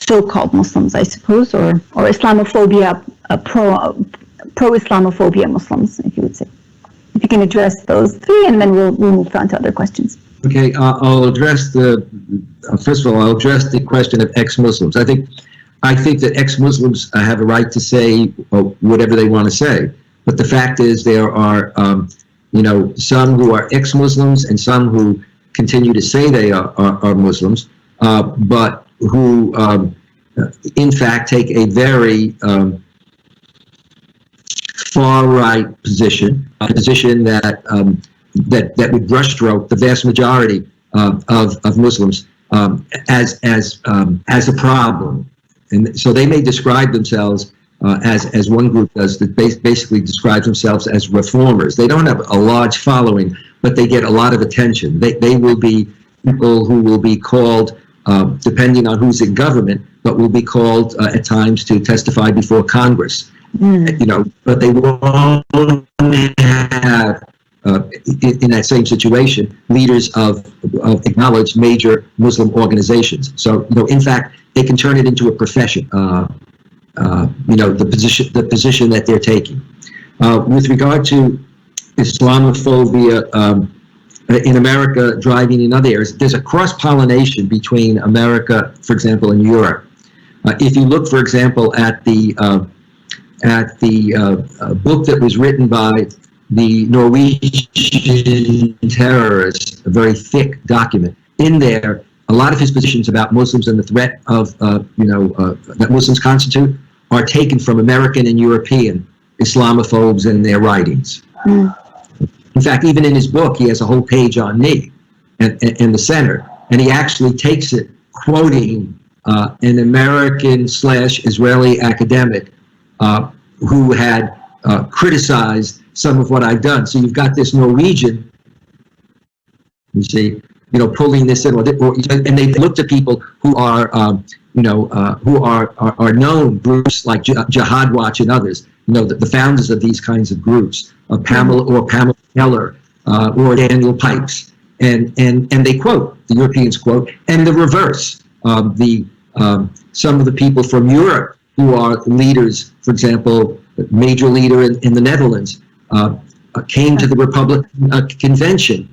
So-called Muslims, I suppose, or Islamophobia, pro-Islamophobia Muslims, if you would say. If you can address those 3, and then we'll move on to other questions. Okay, I'll address first of all, I'll address the question of ex-Muslims. I think that ex-Muslims have a right to say whatever they want to say, but the fact is there are, some who are ex-Muslims and some who continue to say they are Muslims, but who, in fact, take a very far-right position, a position that would brushstroke the vast majority of Muslims as a problem, and so they may describe themselves as one group does, that basically describes themselves as reformers. They don't have a large following, but they get a lot of attention. They will be people who will be called, depending on who's in government, but will be called at times to testify before Congress. You know, but they won't have, in that same situation, leaders of acknowledged major Muslim organizations. So, you know, in fact, they can turn it into a profession. You know, the position that they're taking. With regard to Islamophobia in America driving in other areas, there's a cross-pollination between America, for example, and Europe. If you look, for example, at the book that was written by the Norwegian terrorist, a very thick document, in there, a lot of his positions about Muslims and the threat of, that Muslims constitute are taken from American and European Islamophobes and their writings. In fact, even in his book, he has a whole page on me and the center, and he actually takes it quoting an American/Israeli academic who had criticized some of what I've done. So you've got this Norwegian, you see, you know, pulling this in, and they look to people who are, who are known groups like Jihad Watch and others, you know, the founders of these kinds of groups, Pamela Keller, or Daniel Pikes, and they quote, the Europeans quote, and the reverse. Some of the people from Europe who are leaders, for example, a major leader in the Netherlands, came to the Republican convention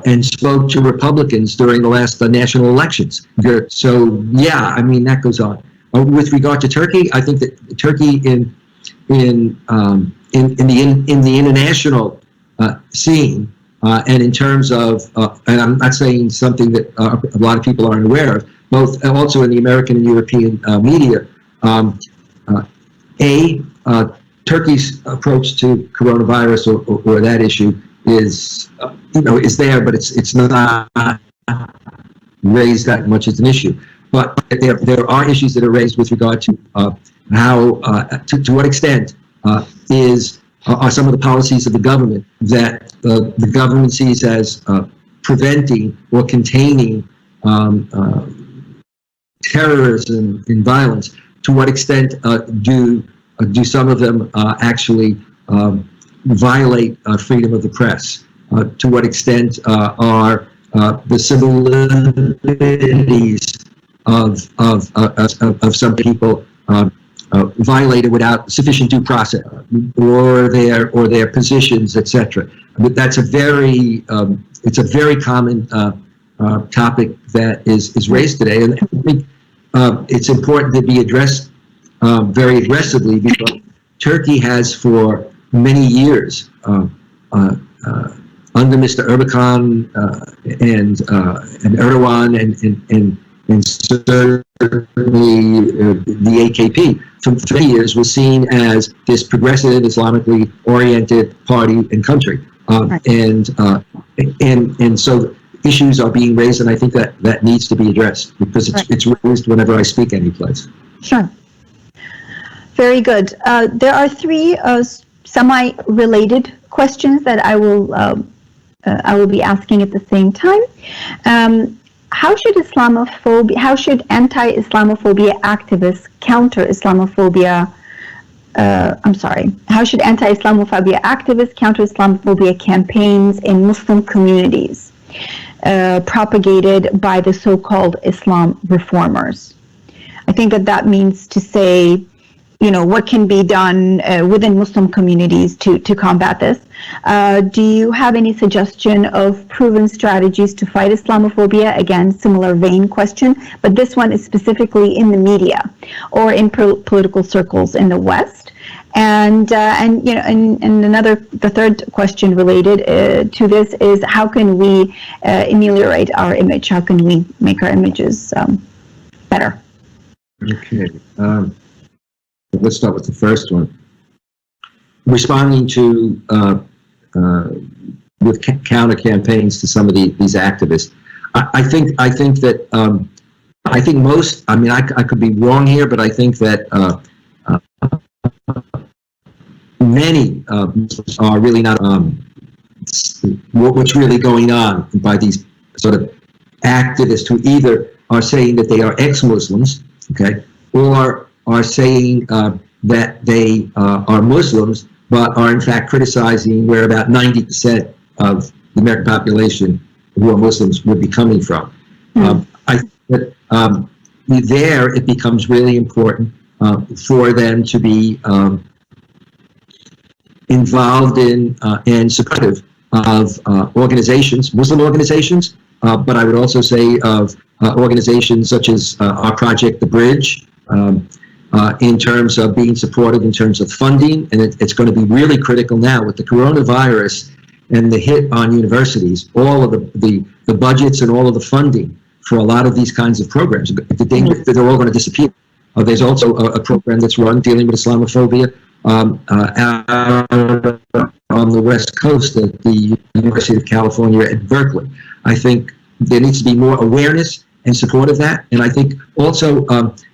and spoke to Republicans during the last national elections. So yeah, I mean, that goes on. With regard to Turkey, I think that Turkey in the international scene, and in terms of, and I'm not saying something that a lot of people aren't aware of, both also in the American and European media, Turkey's approach to coronavirus or that issue is, is there, but it's not raised that much as an issue. But there are issues that are raised with regard to how, to what extent are some of the policies of the government that the government sees as preventing or containing terrorism and violence. To what extent do some of them actually violate freedom of the press? To what extent are the civil liberties of some people violated without sufficient due process, or their positions, etc. But that's a very common topic that is raised today, and I think it's important to be addressed very aggressively, because Turkey has for many years, under Mr. Erbakan and Erdogan and certainly the AKP, for 3 years was seen as this progressive, Islamically oriented party and country, and so issues are being raised, and I think that needs to be addressed, because it's raised whenever I speak any place. Sure. Very good. There are three semi-related questions that I will be asking at the same time. How should anti-Islamophobia activists counter Islamophobia? How should anti-Islamophobia activists counter Islamophobia campaigns in Muslim communities propagated by the so-called Islam reformers? I think that means to say, what can be done within Muslim communities to combat this. Do you have any suggestion of proven strategies to fight Islamophobia? Again, similar vein question, but this one is specifically in the media or in political circles in the West. And the third question related to this is, how can we ameliorate our image? How can we make our images better? Okay. Let's start with the first one. Responding to with counter campaigns to some of these activists. I think that I think most. I mean, I could be wrong here, but I think that many are really not what's really going on by these sort of activists who either are saying that they are ex-Muslims, okay, or are saying that they are Muslims, but are in fact criticizing where about 90% of the American population who are Muslims would be coming from. I think that there it becomes really important for them to be involved in and supportive of organizations, Muslim organizations, but I would also say of organizations such as our project, The Bridge, in terms of being supportive, in terms of funding, and it's going to be really critical now with the coronavirus and the hit on universities, all of the budgets and all of the funding for a lot of these kinds of programs, the danger that they're all going to disappear. There's also a program that's run dealing with Islamophobia on the West Coast at the University of California at Berkeley. I think there needs to be more awareness and support of that. And I think also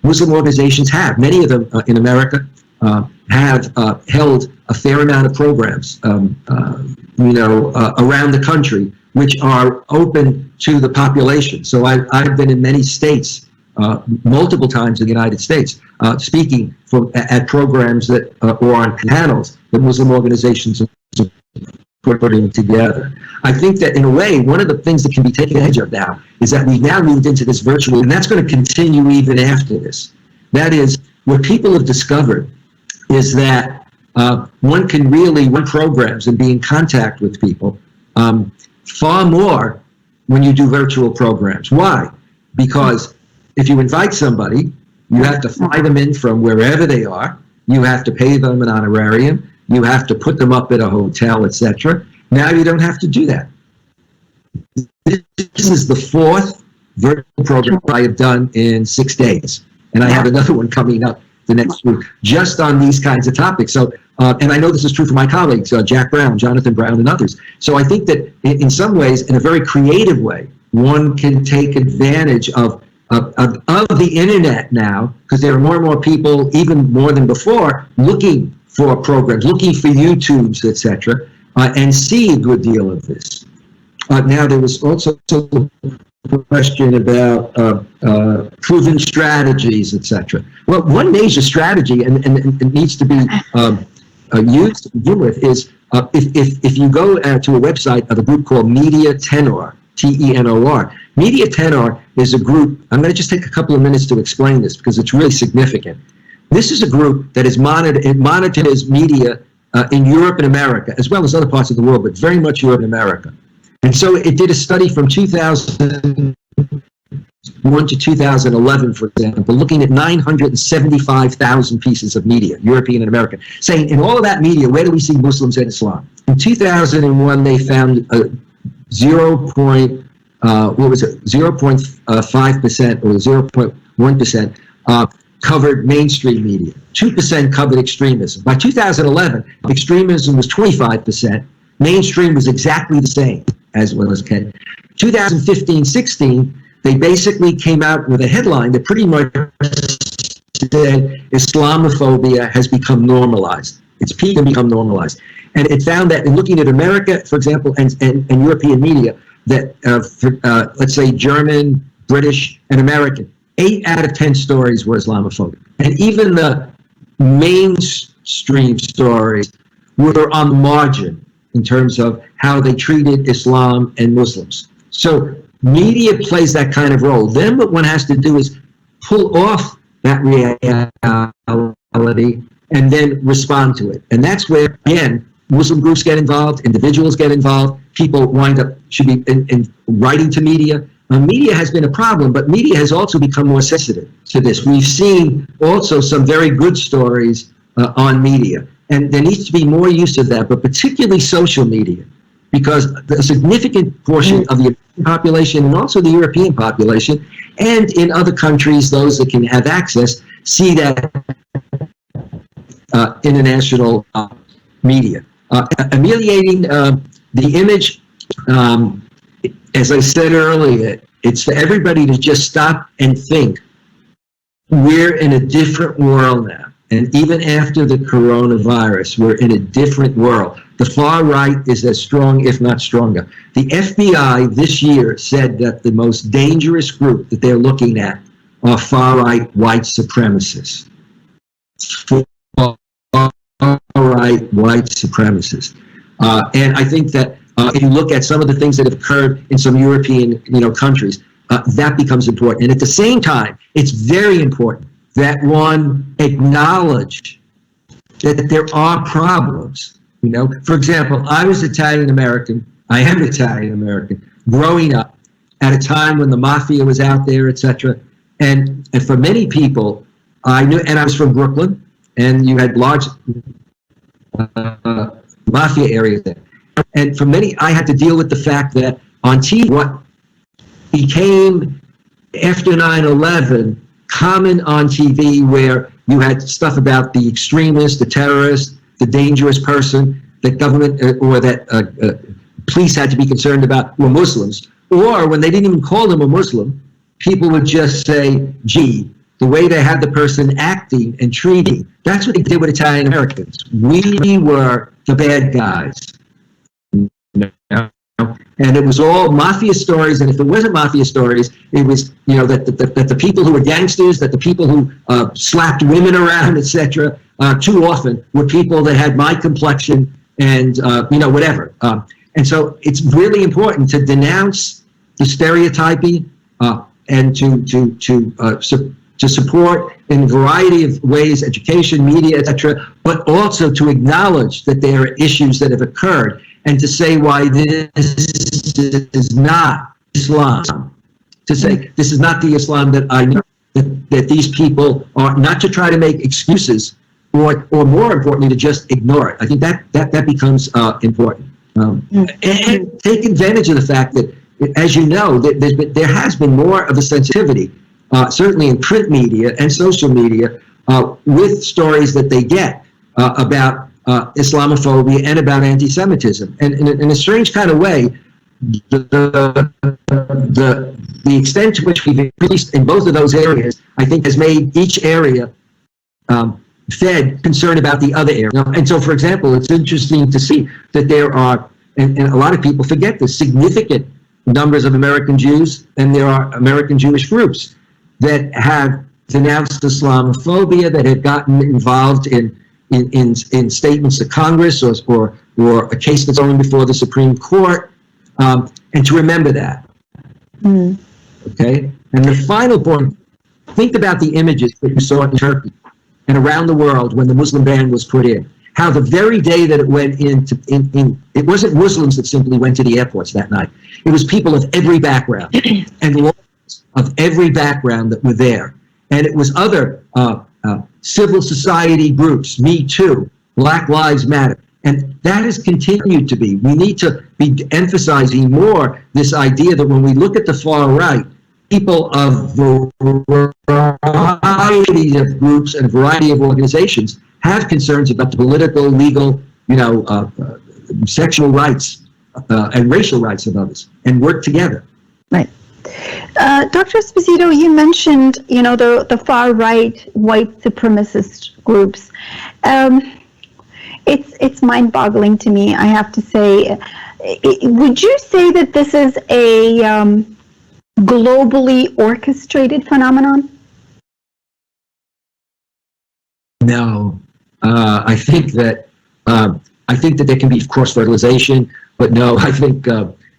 Muslim organizations have, many of them in America, have held a fair amount of programs, around the country, which are open to the population. So I've been in many states, multiple times in the United States, speaking at programs that, or on panels that Muslim organizations are putting together. I think that in a way, one of the things that can be taken advantage of now is that we've now moved into this virtual, and that's going to continue even after this. That is, what people have discovered is that one can really run programs and be in contact with people far more when you do virtual programs. Why? Because if you invite somebody, you have to fly them in from wherever they are. You have to pay them an honorarium. You have to put them up at a hotel, etc. Now you don't have to do that. This is the fourth virtual program I have done in 6 days. And I have another one coming up the next week, just on these kinds of topics. So, and I know this is true for my colleagues, Jack Brown, Jonathan Brown, and others. So I think that in some ways, in a very creative way, one can take advantage of the internet now, because there are more and more people, even more than before, looking for programs, looking for YouTubes, etc., and see a good deal of this. Now, there was also a question about proven strategies, etc. Well, one major strategy, and it needs to be used to begin with, is if you go to a website of a group called Media Tenor, T-E-N-O-R. Media Tenor is a group. I'm going to just take a couple of minutes to explain this because it's really significant. This is a group that is monitors media in Europe and America, as well as other parts of the world, but very much Europe and America. And so it did a study from 2001 to 2011, for example, looking at 975,000 pieces of media, European and American, saying in all of that media, where do we see Muslims and Islam? In 2001, they found 0.5% or 0.1% covered mainstream media. 2% covered extremism. By 2011, extremism was 25%. Mainstream was exactly the same as well as Ken. 2015-16, they basically came out with a headline that pretty much said Islamophobia has become normalized. It's peaked and become normalized. And it found that in looking at America, for example, and European media, that let's say German, British, and American, 8 out of 10 stories were Islamophobic. And even the mainstream stories were on the margin in terms of how they treated Islam and Muslims. So media plays that kind of role. Then what one has to do is pull off that reality and then respond to it. And that's where, again, Muslim groups get involved, individuals get involved, people should be in writing to media. Media has been a problem, but media has also become more sensitive to this. We've seen also some very good stories on media, and there needs to be more use of that, but particularly social media, because a significant portion of the population and also the European population, and in other countries, those that can have access, see that international media. Ameliorating the image, as I said earlier, it's for everybody to just stop and think. We're in a different world now. And even after the coronavirus, we're in a different world. The far right is as strong, if not stronger. The FBI this year said that the most dangerous group that they're looking at are far-right white supremacists. Far-right white supremacists. And I think that if you look at some of the things that have occurred in some European, countries, that becomes important. And at the same time, it's very important that one acknowledge that there are problems. For example, I was Italian American. I am Italian American, growing up at a time when the mafia was out there, etc. And for many people, I knew, and I was from Brooklyn, and you had large mafia areas there. And for many, I had to deal with the fact that on TV, what became after 9/11 common on TV, where you had stuff about the extremist, the terrorist, the dangerous person that government or that police had to be concerned about were Muslims. Or when they didn't even call them a Muslim, people would just say, gee, the way they had the person acting and treating. That's what they did with Italian Americans. We were the bad guys. And it was all mafia stories, and if it wasn't mafia stories, it was, that the people who were gangsters, that the people who slapped women around, etc., too often were people that had my complexion and, whatever. And so it's really important to denounce the stereotyping and to support in a variety of ways, education, media, etc., but also to acknowledge that there are issues that have occurred and to say why this is not Islam. To say this is not the Islam that I know, that these people are, not to try to make excuses or more importantly, to just ignore it. I think that becomes important. And take advantage of the fact that, as you know, there has been more of a sensitivity, certainly in print media and social media, with stories that they get about Islamophobia and about anti-Semitism. And in a strange kind of way, the extent to which we've increased in both of those areas, I think, has made each area fed concern about the other area. And so, for example, it's interesting to see that there are, and a lot of people forget this, significant numbers of American Jews, and there are American Jewish groups that have denounced Islamophobia, that have gotten involved in statements to Congress or a case that's going before the Supreme Court, and to remember that. Okay? And the final point, think about the images that you saw in Turkey and around the world when the Muslim ban was put in. How the very day that it went it wasn't Muslims that simply went to the airports that night. It was people of every background and laws of every background that were there. And it was other civil society groups, Me Too, Black Lives Matter. And that has continued to be. We need to be emphasizing more this idea that when we look at the far right, people of a variety of groups and a variety of organizations have concerns about the political, legal, sexual rights and racial rights of others, and work together. Right. Dr. Esposito, you mentioned, the far right white supremacist groups. It's mind-boggling to me, I have to say. Would you say that this is a globally orchestrated phenomenon? No, I think that there can be cross-fertilization, but no, I think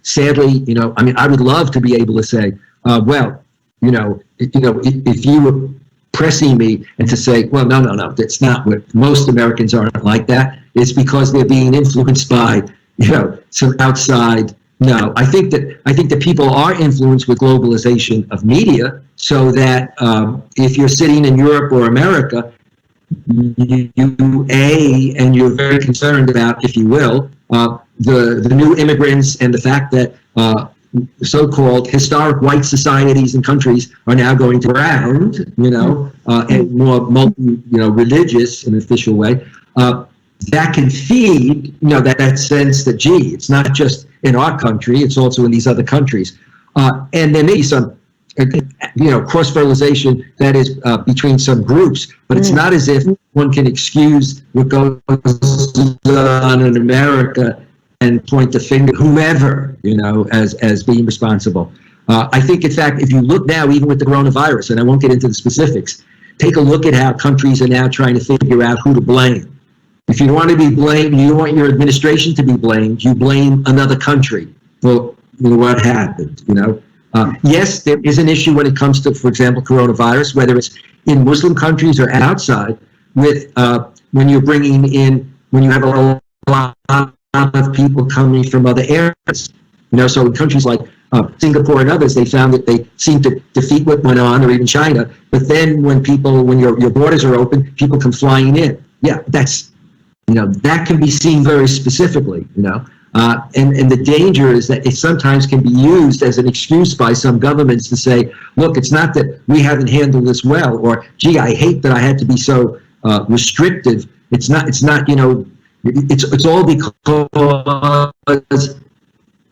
sadly, I would love to be able to say, if you were pressing me and to say, well, no, that's not what most Americans aren't like that. It's because they're being influenced by, some outside. No, I think that people are influenced with globalization of media, so that if you're sitting in Europe or America, and you're very concerned about, if you will, the new immigrants and the fact that so-called historic white societies and countries are now going to ground, and more multi, religious in an official way. that can feed, that sense that, gee, it's not just in our country, it's also in these other countries. And there may be some, cross-fertilization that is between some groups, but it's not as if one can excuse what goes on in America and point the finger, whomever, as being responsible. I think, in fact, if you look now, even with the coronavirus, and I won't get into the specifics, take a look at how countries are now trying to figure out who to blame. If you want to be blamed, you don't want your administration to be blamed, you blame another country. Well, what happened, Yes, there is an issue when it comes to, for example, coronavirus, whether it's in Muslim countries or outside, with when you're bringing in, when you have a lot of people coming from other areas. So in countries like Singapore and others, they found that they seemed to defeat what went on, or even China. But then when your borders are open, people come flying in. Yeah, that's, that can be seen very specifically, and the danger is that it sometimes can be used as an excuse by some governments to say, look, it's not that we haven't handled this well, or, gee, I hate that I had to be so restrictive. It's not, it's all because,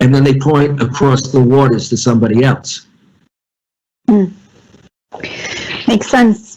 and then they point across the waters to somebody else. Makes sense.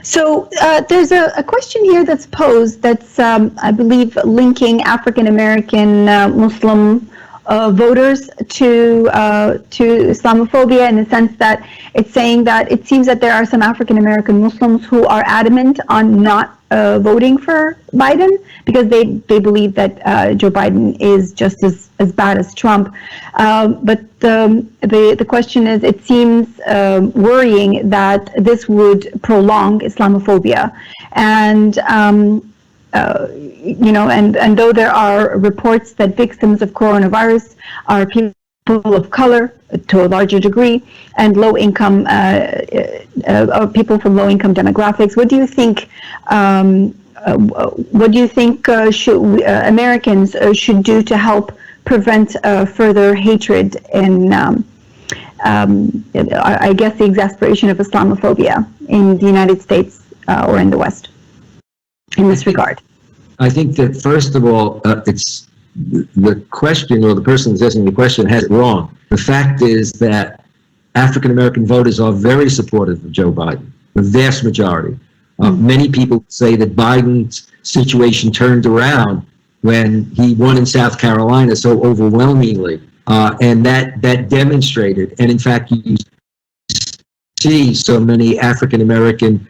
So there's a question here that's posed that's, I believe, linking African American Muslim voters to Islamophobia, in the sense that it's saying that it seems that there are some African American Muslims who are adamant on not voting for Biden because they believe that Joe Biden is just as bad as Trump. But the question is, it seems worrying that this would prolong Islamophobia, and and though there are reports that victims of coronavirus are people of color to a larger degree, and low-income people from low-income demographics, what do you think? Americans should do to help prevent further hatred and, I guess, the exasperation of Islamophobia in the United States or in the West in this regard? I think that, first of all, it's the question, or the person who's asking the question has it wrong. The fact is that African American voters are very supportive of Joe Biden, the vast majority. Many people say that Biden's situation turned around when he won in South Carolina so overwhelmingly, and that demonstrated, and in fact you see so many African American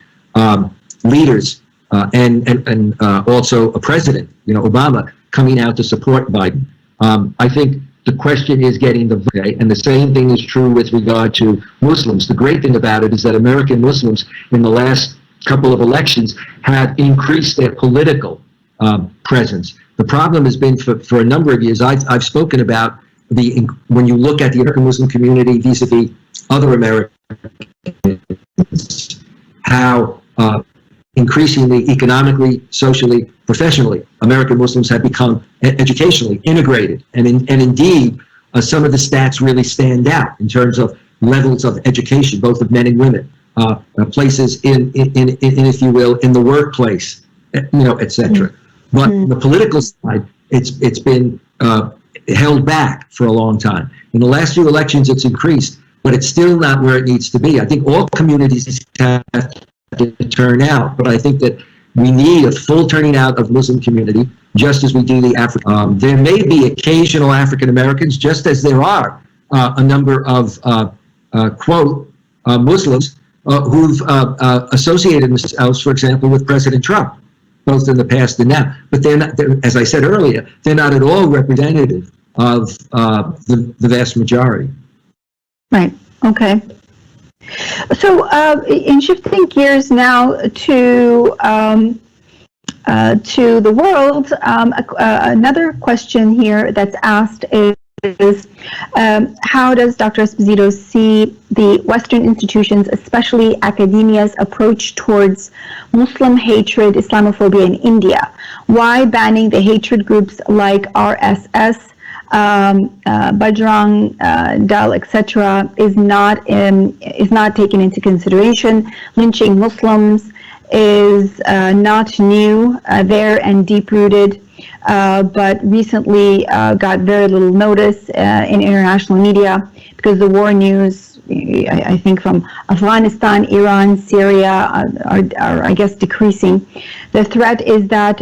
leaders and also a president, Obama, coming out to support Biden. I think the question is getting the vote, and the same thing is true with regard to Muslims. The great thing about it is that American Muslims in the last couple of elections have increased their political presence. The problem has been for a number of years, I've spoken about when you look at the American Muslim community vis-a-vis other Americans, how increasingly economically, socially, professionally, American Muslims have become educationally integrated. And indeed, some of the stats really stand out in terms of levels of education, both of men and women, places in, if you will, in the workplace, et cetera. But on the political side, it's been held back for a long time. In the last few elections, it's increased, but it's still not where it needs to be. I think all communities have to turn out, but I think that we need a full turning out of Muslim community, just as we do the African. There may be occasional African Americans, just as there are a number of quote Muslims who've associated themselves, for example, with President Trump, both in the past and now. But they're not, as I said earlier, they're not at all representative of the vast majority. Right. Okay. So, in shifting gears now to the world, another question here that's asked is how does Dr. Esposito see the Western institutions, especially academia's approach towards Muslim hatred, Islamophobia in India? Why banning the hatred groups like RSS, Bajrang Dal, etc., is not taken into consideration? Lynching Muslims is not new there and deep-rooted, but recently got very little notice in international media because the war news, I think, from Afghanistan, Iran, Syria are I guess, decreasing. The threat is that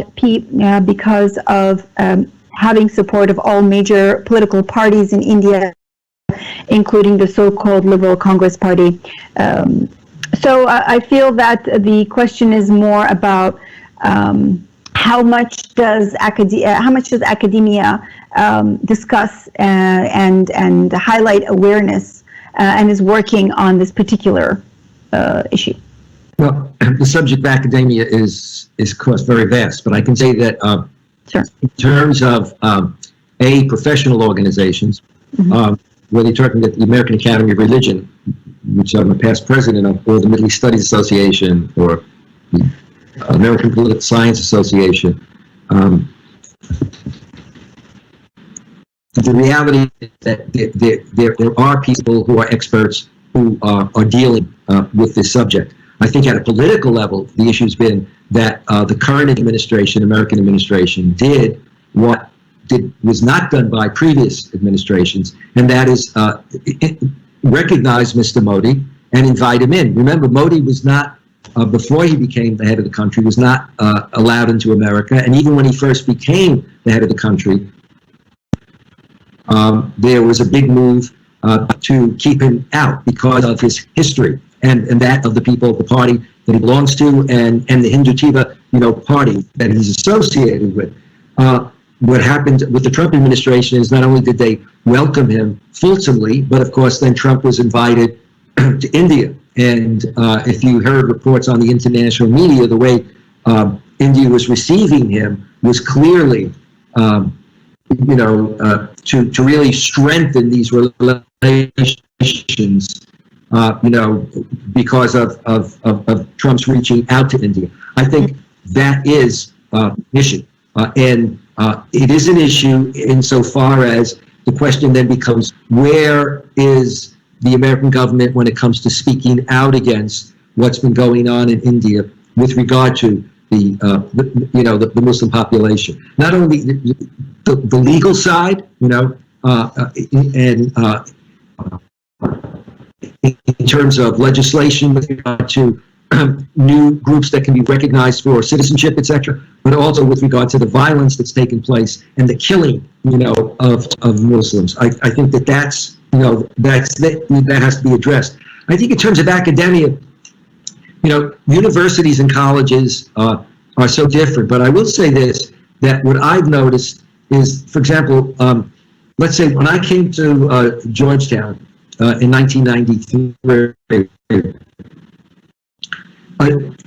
because of having support of all major political parties in India, including the so-called Liberal Congress Party. So I feel that the question is more about how much does academia discuss and highlight awareness and is working on this particular issue. Well, the subject of academia is of course very vast, but I can say that Sure. in terms of professional organizations, whether you're talking about the American Academy of Religion, which I'm a past president of, or the Middle East Studies Association, or the American Political Science Association, the reality is that there are people who are experts who are dealing with this subject. I think at a political level, the issue's been that the current administration, American administration, did what was not done by previous administrations, and that is recognize Mr. Modi and invite him in. Remember, Modi was not, before he became the head of the country, was not allowed into America, and even when he first became the head of the country, there was a big move to keep him out because of his history and that of the people of the party that he belongs to and the Hindu-Tiva, party that he's associated with. What happened with the Trump administration is not only did they welcome him fulsomely, but of course then Trump was invited to India. And if you heard reports on the international media, the way India was receiving him was clearly, to really strengthen these relations, because of Trump's reaching out to India. I think that is an issue. And it is an issue insofar as the question then becomes, where is the American government when it comes to speaking out against what's been going on in India with regard to the Muslim population? Not only the legal side, in terms of legislation with regard to new groups that can be recognized for citizenship, etc., but also with regard to the violence that's taken place and the killing, of Muslims. I think that that has to be addressed. I think in terms of academia, universities and colleges are so different. But I will say this: that what I've noticed is, for example, let's say when I came to Georgetown in 1993.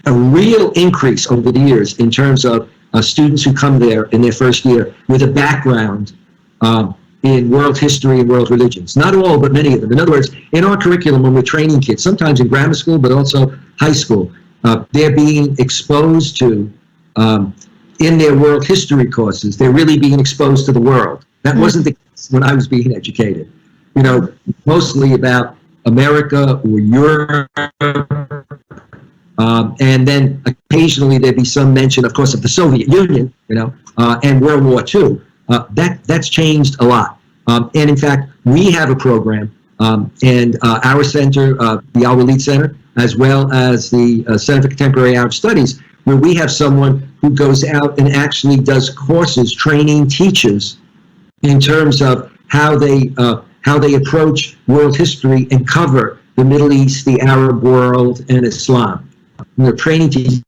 A real increase over the years in terms of students who come there in their first year with a background in world history and world religions. Not all, but many of them. In other words, in our curriculum, when we're training kids, sometimes in grammar school, but also high school, they're being exposed to, in their world history courses, they're really being exposed to the world. That wasn't the case when I was being educated. Mostly about America or Europe, and then occasionally there'd be some mention, of course, of the Soviet Union, and World War II. That's changed a lot. And in fact, we have a program, and our center, the Al-Walid Center, as well as the Center for Contemporary Arab Studies, where we have someone who goes out and actually does courses training teachers in terms of how they approach world history and cover the Middle East, the Arab world, and Islam. Training teachers,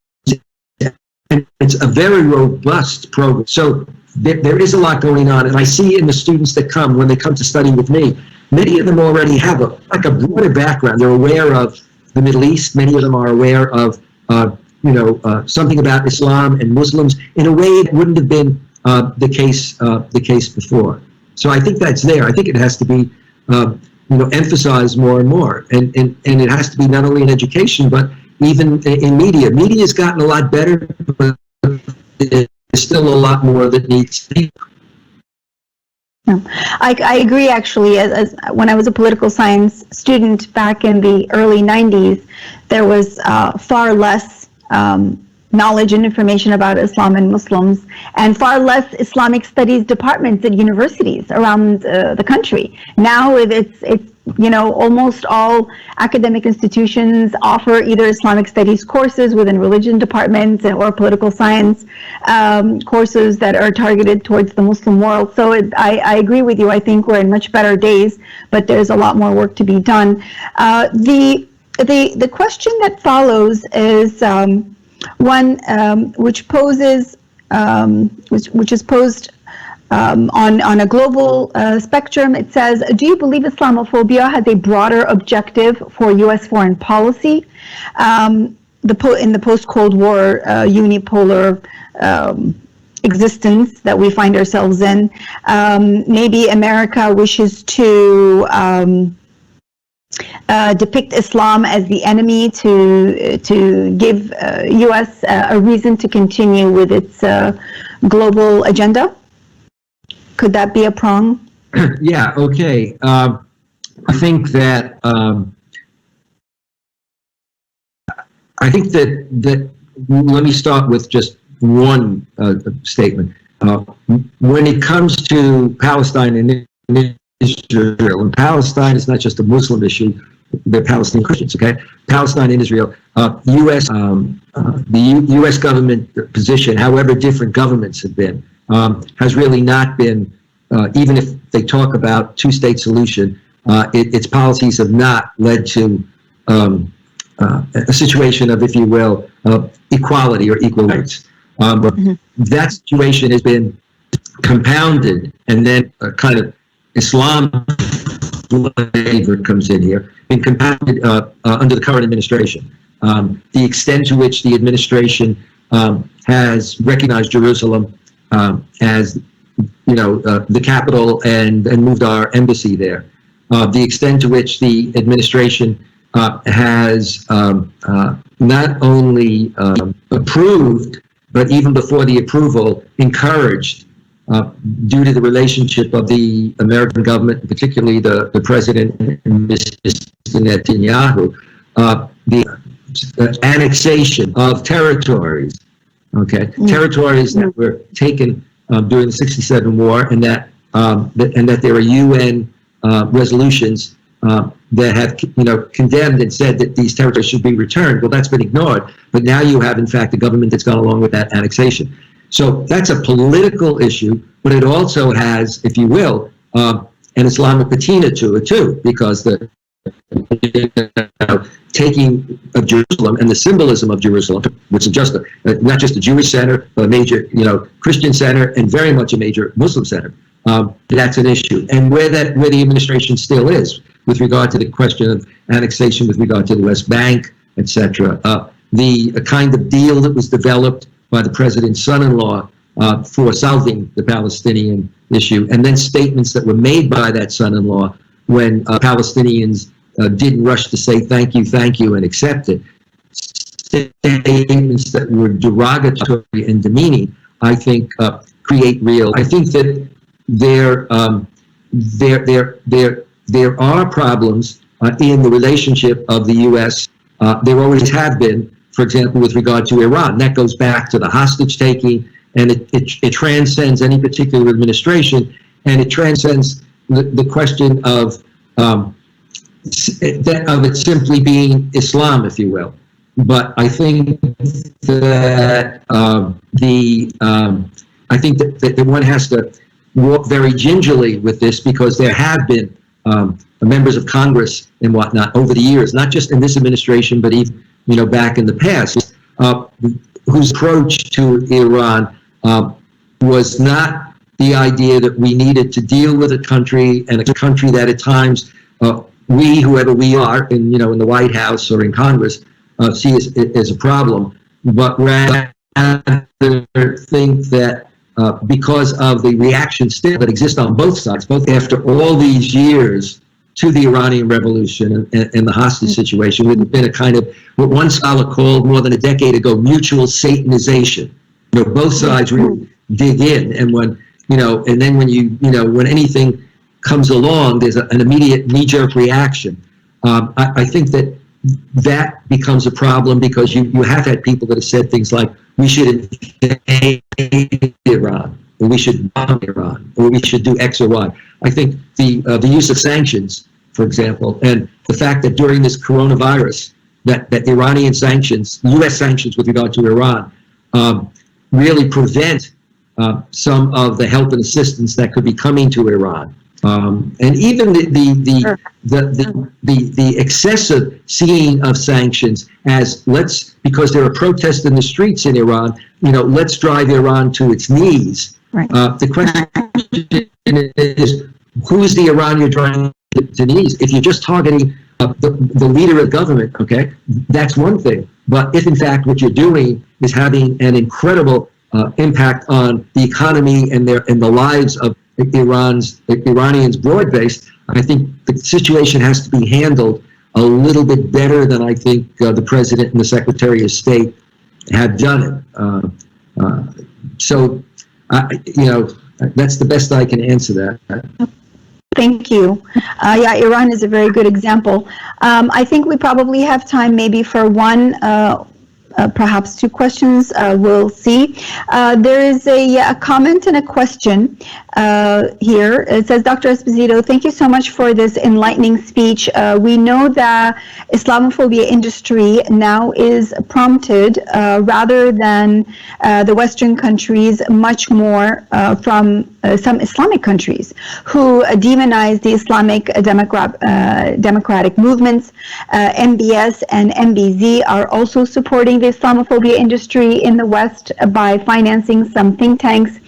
and it's a very robust program. So there is a lot going on, and I see in the students that come, when they come to study with me, many of them already have a broader background. They're aware of the Middle East. Many of them are aware of something about Islam and Muslims in a way that wouldn't have been the case before. So I think that's there. I think it has to be emphasized more and more, and it has to be not only in education but even in media. Media has gotten a lot better, but there's still a lot more that needs to be. I agree, actually. As when I was a political science student back in the early 90s, there was far less knowledge and information about Islam and Muslims, and far less Islamic studies departments at universities around the country. Now it's almost all academic institutions offer either Islamic studies courses within religion departments or political science courses that are targeted towards the Muslim world. So I agree with you. I think we're in much better days, but there's a lot more work to be done. The question that follows is one which is posed on a global spectrum. It says, do you believe Islamophobia has a broader objective for U.S. foreign policy in the post-Cold War unipolar existence that we find ourselves in? Maybe America wishes to depict Islam as the enemy to give U.S. a reason to continue with its global agenda? Could that be a prong? Yeah, okay. I think that let me start with just one statement. When it comes to Palestine and Israel, and Palestine is not just a Muslim issue, they're Palestinian Christians, okay? Palestine and Israel, the U.S. government position, however different governments have been, has really not been, even if they talk about two-state solution, its policies have not led to a situation of, if you will, equality or equal rights. That situation has been compounded, and then kind of Islam flavor comes in here, been compounded under the current administration. The extent to which the administration has recognized Jerusalem as, the capital and moved our embassy there. The extent to which the administration has not only approved, but even before the approval, encouraged, due to the relationship of the American government, particularly the president, Mr. Netanyahu, the annexation of territories, territories that were taken during the '67 war, and that there are UN resolutions that have condemned and said that these territories should be returned. Well, that's been ignored, but now you have, in fact, a government that's gone along with that annexation. So that's a political issue, but it also has, if you will, an Islamic patina to it too, because the taking of Jerusalem and the symbolism of Jerusalem, which is just not just a Jewish center, but a major, Christian center, and very much a major Muslim center. That's an issue, and where the administration still is with regard to the question of annexation, with regard to the West Bank, etc. The kind of deal that was developed by the president's son-in-law for solving the Palestinian issue, and then statements that were made by that son-in-law when Palestinians didn't rush to say thank you, and accept it. Statements that were derogatory and demeaning, I think, create real. I think that there are problems in the relationship of the U.S. There always have been. For example, with regard to Iran, that goes back to the hostage taking, and it transcends any particular administration, and it transcends the question of it simply being Islam, if you will. But I think that that one has to walk very gingerly with this, because there have been members of Congress and whatnot over the years, not just in this administration, but even back in the past, whose approach to Iran was not the idea that we needed to deal with a country, and a country that at times we, whoever we are, in the White House or in Congress, see as a problem, but rather think that because of the reaction still that exists on both sides, both after all these years to the Iranian Revolution and the hostage situation, would have been a kind of what one scholar called more than a decade ago mutual Satanization. Both sides really dig in, and when and then when when anything comes along, there's an immediate knee-jerk reaction. I think that that becomes a problem because you have had people that have said things like, we should invade Iran, or we should bomb Iran, or we should do X or Y. I think the use of sanctions, for example, and the fact that during this coronavirus, that Iranian sanctions, U.S. sanctions with regard to Iran, really prevent some of the help and assistance that could be coming to Iran. And even the excessive seeing of sanctions as because there are protests in the streets in Iran, let's drive Iran to its knees. Right. The question is, who is the Iran you're driving to knees? If you're just targeting the leader of government, okay, that's one thing. But if in fact what you're doing is having an incredible impact on the economy and the lives of Iranians broad-based, I think the situation has to be handled a little bit better than I think the President and the Secretary of State have done it. So, that's the best I can answer that. Thank you. Yeah, Iran is a very good example. I think we probably have time maybe for one, perhaps two questions. We'll see. There is a comment and a question here. It says, Dr. Esposito, thank you so much for this enlightening speech. We know the Islamophobia industry now is prompted rather than the Western countries, much more from some Islamic countries who demonize the Islamic democratic movements. MBS and MBZ are also supporting the Islamophobia industry in the West by financing some think tanks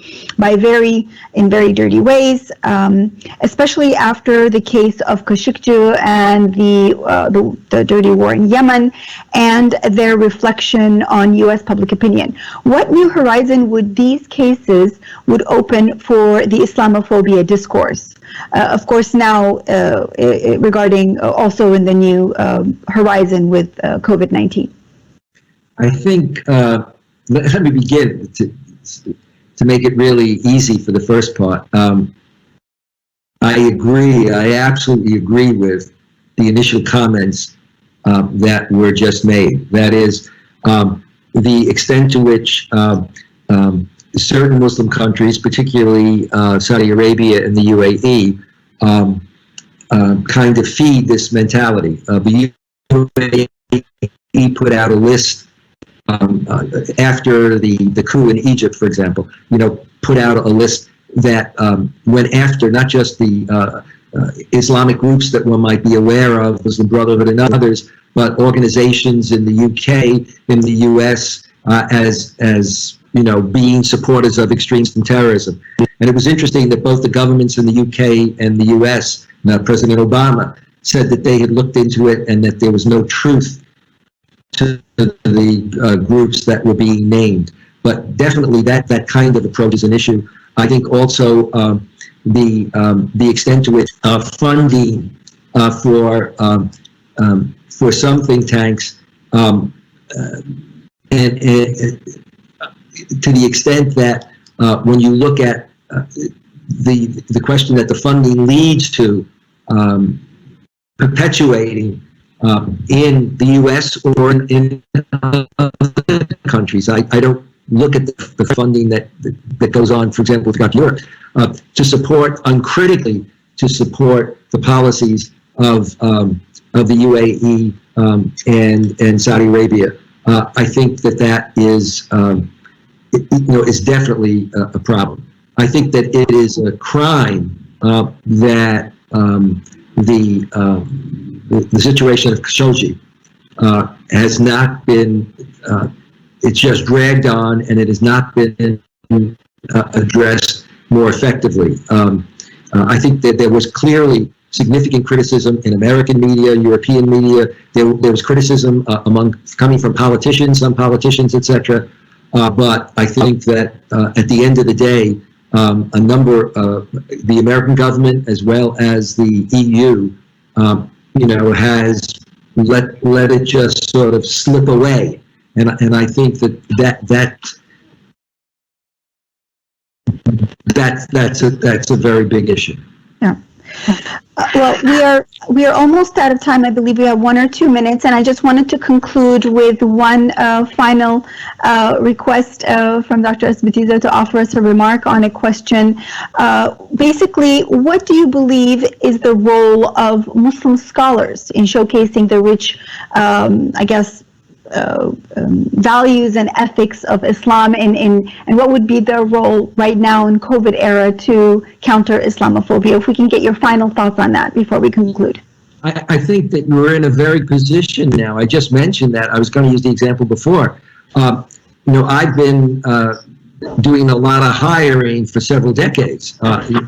in very dirty ways, especially after the case of Khashoggi and the dirty war in Yemen and their reflection on U.S. public opinion. What new horizon would these cases would open for the Islamophobia discourse? Of course, now regarding also in the new horizon with COVID-19. I think, let me begin to make it really easy for the first part. I absolutely agree with the initial comments that were just made. That is, the extent to which certain Muslim countries, particularly Saudi Arabia and the UAE, kind of feed this mentality. The UAE put out a list after the coup in Egypt, for example, put out a list that went after not just the Islamic groups that one might be aware of, Muslim Brotherhood and others, but organizations in the UK, in the US, as being supporters of extremism and terrorism. And it was interesting that both the governments in the UK and the US, President Obama, said that they had looked into it and that there was no truth to the groups that were being named. But definitely that kind of approach is an issue. I think also the extent to which funding for some think tanks and to the extent that when you look at the question that the funding leads to perpetuating in the U.S. or in other countries. I don't look at the funding that goes on, for example, with regard to Europe, to support uncritically to support the policies of the UAE and Saudi Arabia. I think that is is definitely a problem. I think that it is a crime that the situation of Khashoggi has not been, it's just dragged on and it has not been addressed more effectively. I think that there was clearly significant criticism in American media, European media. There was criticism coming from politicians, some politicians, etc. But I think that at the end of the day, a number of the American government as well as the EU, has let it just sort of slip away, and I think that's a very big issue. Yeah. Well, we are almost out of time. I believe we have 1 or 2 minutes, and I just wanted to conclude with one final request from Dr. Esbatiza to offer us a remark on a question. Basically, what do you believe is the role of Muslim scholars in showcasing the rich, I guess, values and ethics of Islam, and what would be their role right now in COVID era to counter Islamophobia? If we can get your final thoughts on that before we conclude. I think that we're in a very position now. I just mentioned that. I was going to use the example before. I've been doing a lot of hiring for several decades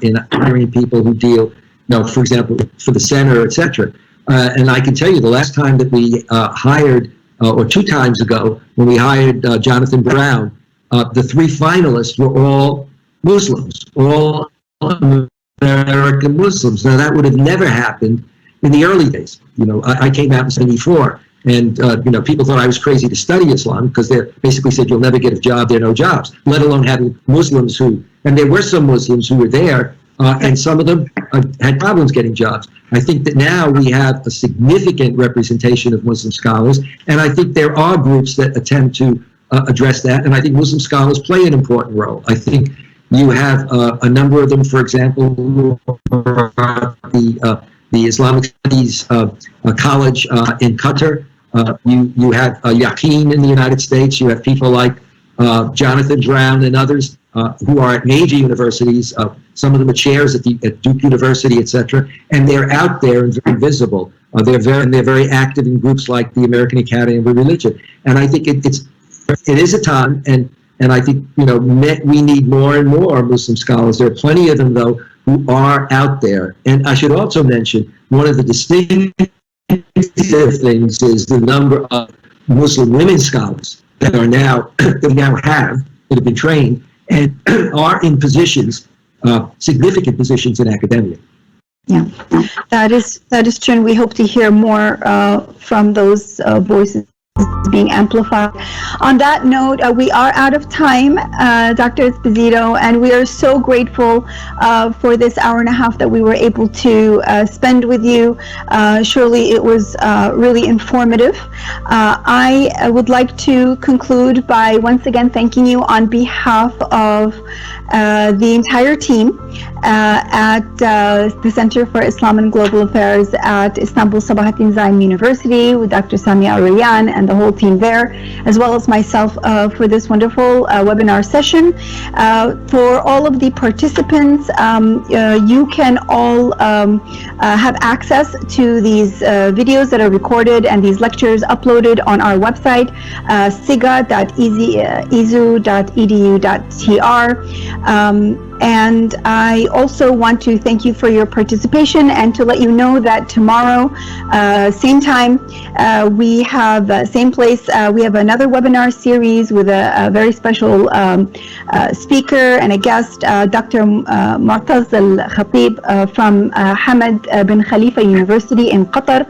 in hiring people who deal, for example, for the center, etc. And I can tell you the last time that we hired, or 2 times ago, when we hired Jonathan Brown, the 3 finalists were all Muslims, all American Muslims. Now, that would have never happened in the early days. I came out in '74, and people thought I was crazy to study Islam because they basically said you'll never get a job, there are no jobs, let alone having Muslims and there were some Muslims who were there, and some of them had problems getting jobs. I think that now we have a significant representation of Muslim scholars, and I think there are groups that attempt to address that, and I think Muslim scholars play an important role. I think you have a number of them, for example, the Islamic Studies College in Qatar. You have Yaqeen in the United States. You have people like Jonathan Brown and others who are at major universities. Some of them are chairs at Duke University, etc. And they're out there and very visible. They're very active in groups like the American Academy of Religion. And I think it is a time, and I think we need more and more Muslim scholars. There are plenty of them, though, who are out there. And I should also mention one of the distinctive things is the number of Muslim women scholars that we now have that have been trained and are in positions, significant positions in academia. Yeah, that is true, and we hope to hear more from those voices being amplified. On that note, we are out of time, Dr. Esposito, and we are so grateful for this hour and a half that we were able to spend with you. Surely it was really informative. I would like to conclude by once again thanking you on behalf of the entire team at the Center for Islam and Global Affairs at Istanbul Sabahattin Zaim University with Dr. Sami Al-Rayyan and the whole team there, as well as myself for this wonderful webinar session. For all of the participants, you can all have access to these videos that are recorded and these lectures uploaded on our website, ciga.edu.tr. And I also want to thank you for your participation and to let you know that tomorrow, same time, we have, same place, we have another webinar series with a very special speaker and a guest, Dr. Mu'taz Al-Khatib from Hamad bin Khalifa University in Qatar,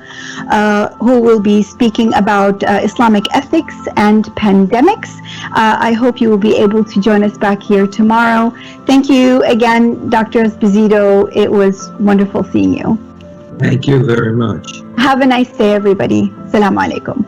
who will be speaking about Islamic ethics and pandemics. I hope you will be able to join us back here tomorrow. Thank you again, Dr. Esposito. It was wonderful seeing you. Thank you very much. Have a nice day, everybody. Assalamu alaikum.